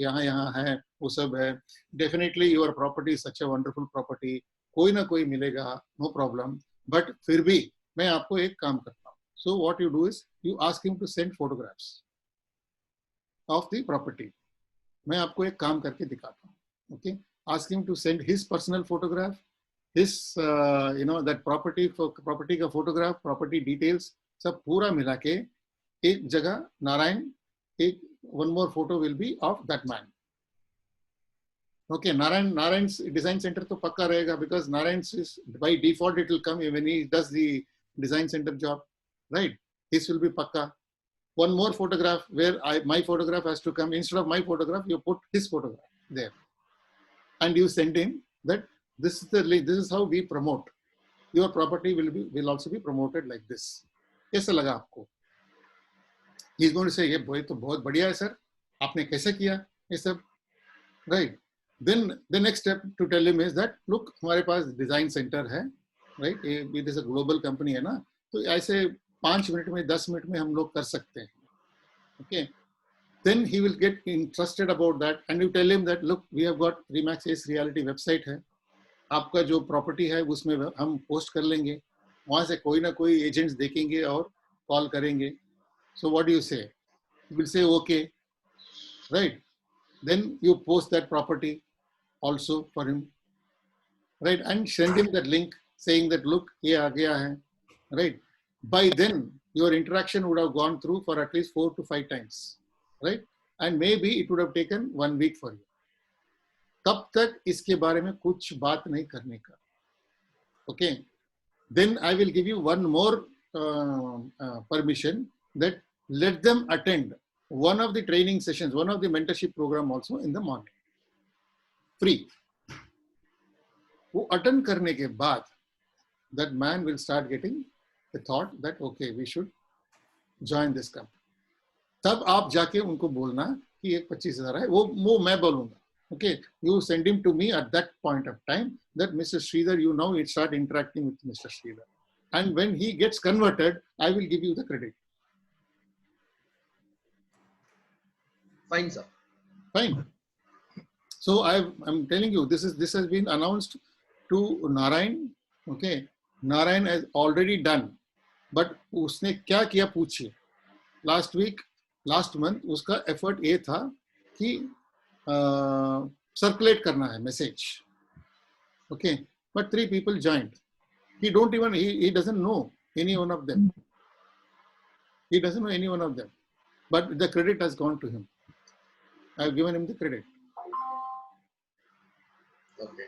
S2: यहाँ है, वो सब है. Definitely your property is such a wonderful property. कोई ना कोई मिलेगा, no problem. But फिर भी मैं आपको एक काम करता हूँ. So what you do is you ask him to send photographs of the property. मैं आपको एक काम करके दिखाता हूँ. Okay. Ask him to send his personal photograph, his that property का photograph, property details, सब पूरा मिला के एक जगह Narayan, one more photo will be of that man. Okay, Narayan's design center तो पक्का रहेगा because Narayan's is by default it will come when he does the design center job, right? His will be pakka. One more photograph where my photograph has to come. Instead of my photograph, you put his photograph there, and you send him that this is how we promote. Your property will also be promoted like this. कैसा लगा आपको? He is going to say, ये तो बहुत बढ़िया है sir. आपने कैसे किया ये सब? Right. Then the next step to tell him is that look, हमारे पास design center है, right? It is a global company है ना, तो ऐसे 5 मिनट में 10 मिनट में हम लोग कर सकते हैं. Okay. Then he will get interested about that, and you tell him that look, we have got Remax Ace Reality website है. आपका जो प्रॉपर्टी है उसमें हम पोस्ट कर लेंगे, वहां से कोई ना कोई एजेंट्स देखेंगे और कॉल करेंगे. So what do you say? You will say okay, right? Then you post that property also for him, right? And send him that link saying that look, ye aa gaya hai, right? By then your interaction would have gone through for at least 4 to 5 times, right? And maybe it would have taken 1 week for you. तब तक इसके बारे में कुछ बात नहीं करने का. Okay. Then I will give you one more permission, that let them attend one of the training sessions, one of the mentorship program also in the morning, free. वो attend करने के बाद that man will start getting the thought that okay, we should join this company. तब आप जाके उनको बोलना कि एक 25,000 है, वो मैं बोलूँगा. Okay, you send him to me at that point of time that Mr. Sridhar, you now start interacting with Mr. Sridhar. And when he gets converted, I will give you the credit.
S3: Fine, sir.
S2: Fine. So I'm telling you, this has been announced to Narayan. Okay, Narayan has already done, but उसने क्या किया पूछिए. Last month उसका effort ये था कि circulate करना है message. Okay, but 3 people joined. He doesn't know any one of them. He doesn't know any one of them. But the credit has gone to him. I have given him the credit.
S3: Okay.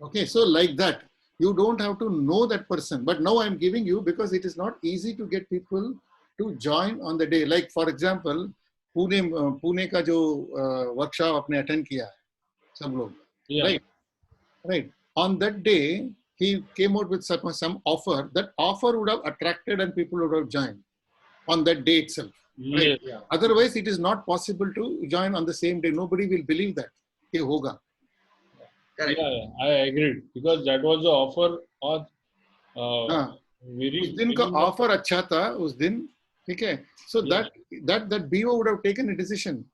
S2: Okay, so like that, you don't have to know that person. But now I'm giving you because it is not easy to get people to join on the day. Like for example, Pune का जो workshop आपने attend किया है, सब लोग,
S8: Yeah.
S2: Right. On that day, he came out with some offer. That offer would have attracted and people would have joined on that day itself. Right?
S8: Yeah.
S2: Otherwise, it is not possible to join on the same day. Nobody will believe that. Ye hoga.
S3: Correct.
S8: Yeah, I agree because that was the offer of very.
S2: उस दिन का offer अच्छा था उस दिन, ठीक है? So
S8: Yeah.
S2: that BO would have taken a decision.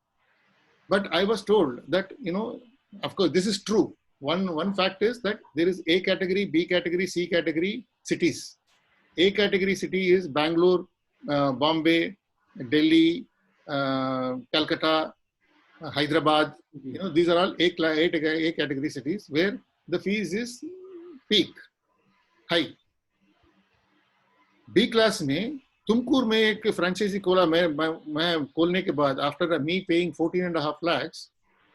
S2: But I was told that, of course, this is true. One fact is that there is A category, B category, C category cities. A category city is Bangalore, Bombay, Delhi, Calcutta, Hyderabad. These are all A category cities where the fees is peak, high. B class में तुमकुर में एक franchise खोला मैं खोलने के बाद after me paying 14.5 lakhs,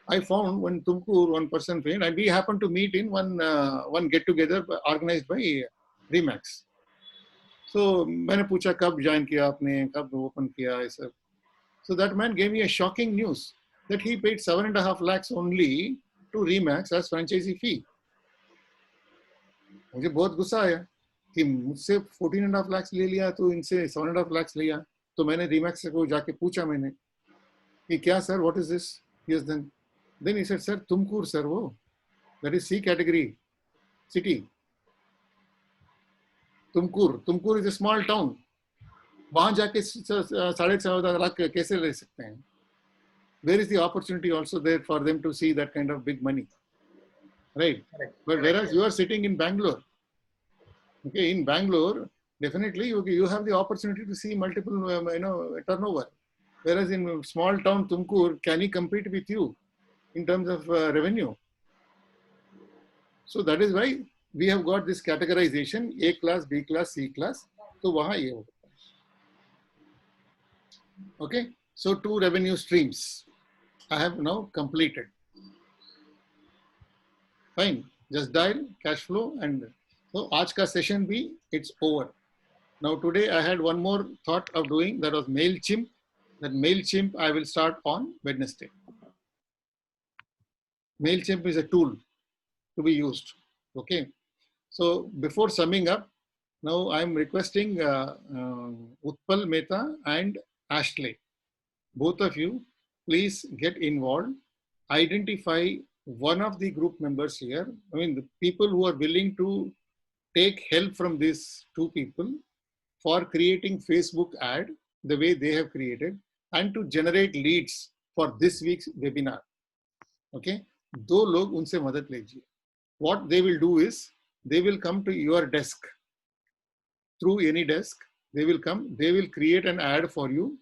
S2: I found one Tumkur, one person friend, and we happened to meet in one get together organized by Remax. So मैंने पूछा कब join किया आपने, कब open किया ऐसा. So that man gave me a shocking news that he paid 7.5 lakhs only to Remax as franchisee fee. मुझे बहुत गुस्सा आया कि मुझसे 14.5 lakhs ले लिया तो इनसे 7.5 lakhs लिया. तो मैंने Remax से को जाके पूछा मैंने कि क्या sir, what is this? Yes, then he said, sir, Tumkur, sir, wo. That is C category city. Tumkur is a small town. वहाँ जाके 14.5 लाख कैसे ले सकते हैं? Where is the opportunity also there for them to see that kind of big money? Right. But whereas you are sitting in Bangalore, okay, in Bangalore, definitely you have the opportunity to see multiple, turnover. Whereas in small town Tumkur, can he compete with you in terms of revenue? So that is why we have got this categorization, A class, B class, C class. So वहाँ ये होगा. Okay, so 2 revenue streams I have now completed. Fine, just dial, cash flow, and so आज का session भी it's over. Now today I had one more thought of doing, that was MailChimp. That MailChimp I will start on Wednesday. MailChimp is a tool to be used. Okay. So before summing up, now I'm requesting Utpal Mehta and Ashley. Both of you, please get involved. Identify one of the group members here. I mean, the people who are willing to take help from these 2 people for creating Facebook ad the way they have created and to generate leads for this week's webinar. Okay. 2 लोग उनसे मदद लीजिए. what they will do is, they will come to your desk, through any desk. They will come, they will create an ad for you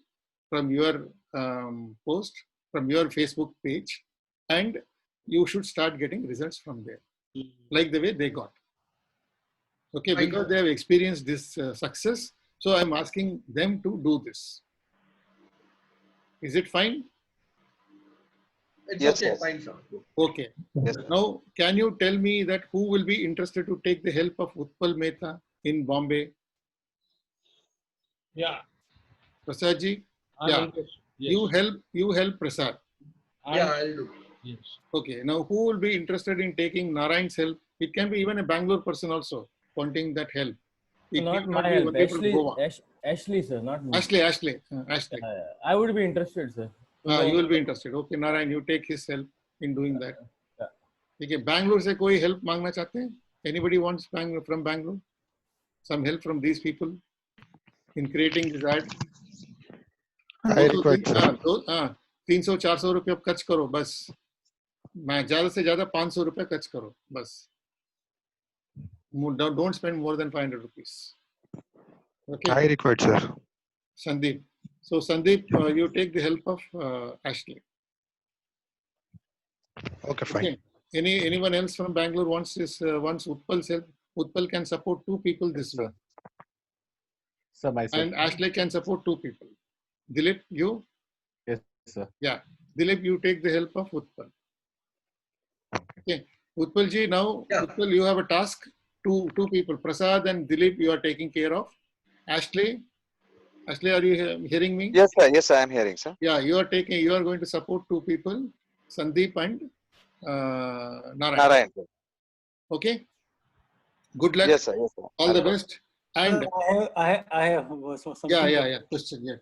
S2: from your post, from your Facebook page, and you should start getting results from there, like the way they got. Okay, because they have experienced this success, so I'm asking them to do this. Is it fine?
S3: It's
S7: Yes,
S3: okay,
S7: yes.
S3: fine, sir.
S2: Okay.
S7: Yes.
S2: Now, can you tell me that who will be interested to take the help of Utpal Mehta in Bombay?
S8: Yeah.
S2: Prasad ji?
S8: I'm
S2: Yeah.
S8: interested. Yes.
S2: You help Prasad.
S3: Yeah, I'll do.
S8: Yes.
S2: Okay. Now, who will be interested in taking Narayan's help? It can be even a Bangalore person also wanting that help. It
S4: Not
S2: need
S4: my
S2: be
S4: help.
S2: only from Goa.
S4: Ashley, sir, not me.
S2: Ashley.
S4: I would be interested, sir.
S2: You will be interested. Okay, Narayan, you take his help in doing that.
S4: Yeah.
S2: Okay, Bangalore से कोई help मांगना चाहते हैं? Anybody wants from Bangalore? Some help from these people in creating this ad?
S6: I request, sir.
S2: 300-400 रुपये खर्च करो बस. मैं ज़्यादा से ज़्यादा 500 रुपये खर्च करो बस. Don't spend more than 500 rupees. Okay.
S6: I request, sir.
S2: Sandeep. So Sandeep, you take the help of Ashley.
S6: Okay, fine.
S2: Okay. Anyone else from Bangalore wants Utpal's help? Utpal can support 2 people this week.
S5: Sir, myself.
S2: And Ashley can support 2 people. Dilip, you?
S5: Yes, sir.
S2: Yeah. Dilip, you take the help of Utpal. Okay. Utpal ji, now, Utpal, you have a task. Two people. Prasad and Dilip, you are taking care of. Ashley, are you hearing me?
S7: Yes, sir. Yes, I am hearing, sir.
S2: Yeah, you are going to support 2 people, Sandeep and Narayan. Okay. Good luck.
S7: Yes, sir. Yes, sir.
S2: All the best. And
S10: I have something.
S2: Yeah. Question. Yeah.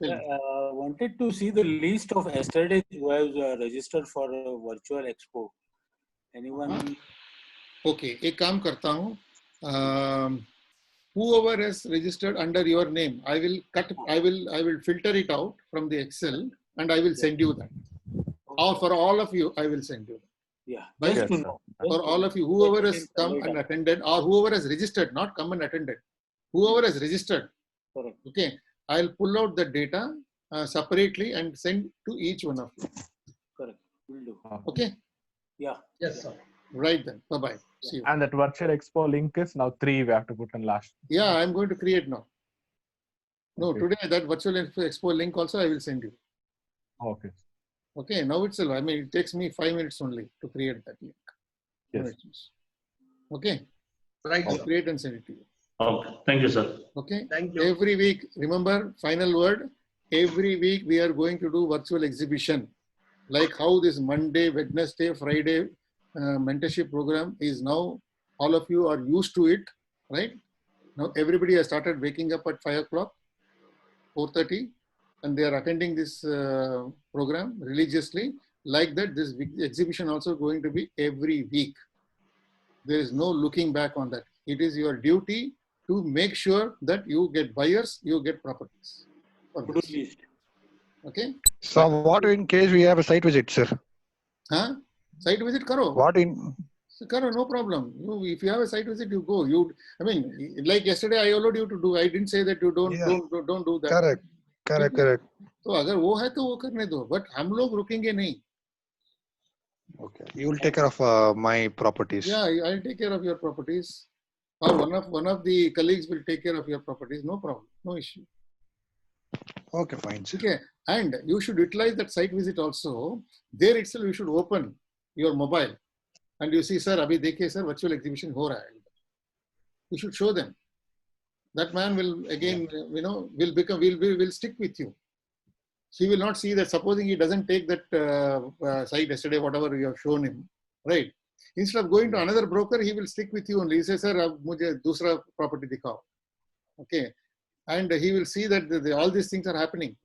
S10: Wanted to see the list of yesterday who has registered for a virtual expo. Anyone?
S2: Okay. एक काम करता हूँ. Whoever has registered under your name, I will filter it out from the Excel and I will send you that. Or for all of you, I will send you that.
S10: Yeah.
S2: Right? For all of you, whoever has come and attended, or whoever has registered, not come and attended, whoever has registered, okay, I'll pull out the data separately and send to each one of you.
S10: Correct. Will do.
S2: Okay?
S10: Yeah.
S3: Yes, sir.
S2: Right then. Bye-bye. See you.
S5: And that virtual expo link is now 3 we have to put in last.
S2: Yeah, I'm going to create now. No,
S5: Okay.
S2: today that virtual expo link also I will send you.
S5: Okay.
S2: Okay, now itself, I mean, it takes me 5 minutes only to create that link.
S5: Yes.
S2: Okay.
S3: Right.
S2: I'll
S3: Sir.
S2: create and send it to you.
S11: Okay. Thank you, sir.
S2: Okay.
S3: Thank you.
S2: Every week, remember, final word, every week we are going to do virtual exhibition. Like how this Monday, Wednesday, Friday mentorship program is now, all of you are used to it, right? Now everybody has started waking up at 5 o'clock, 4:30, and they are attending this program religiously. Like that, this exhibition also going to be every week. There is no looking back on that. It is your duty to make sure that you get buyers, you get properties. Okay?
S6: So what in case we have a site visit, sir?
S2: Huh? Site visit karo.
S6: What in?
S2: Karo, no problem. If you have a site visit, you go. I mean, like yesterday, I allowed you to do. I didn't say that you don't do that.
S6: Correct.
S2: तो अगर वो है तो वो करने दो. But हम लोग रुकेंगे नहीं.
S6: Okay. You will take care of my properties.
S2: Yeah, I'll take care of your properties. Or one of the colleagues will take care of your properties. No problem. No issue.
S6: Okay, fine, sir.
S2: Okay. And you should utilize that site visit also. There itself, you should open your mobile. And you see, sir, abhi dekhiye, sir, virtual exhibition ho raha hai. You should show them. That man will again, will stick with you. He will not see that, supposing he doesn't take that site yesterday, whatever you have shown him, right? Instead of going to another broker, he will stick with you only. He says, sir, mujhe dusra property dikhao. Okay. And he will see that all these things are happening.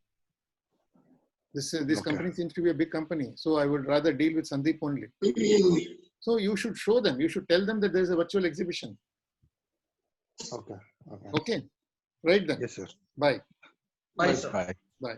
S2: This company seems to be a big company. So I would rather deal with Sandeep only. So you should show them. You should tell them that there is a virtual exhibition.
S6: Okay.
S2: Okay. Right then.
S6: Yes, sir.
S2: Bye.
S3: Bye, sir.
S5: Bye.
S2: Bye.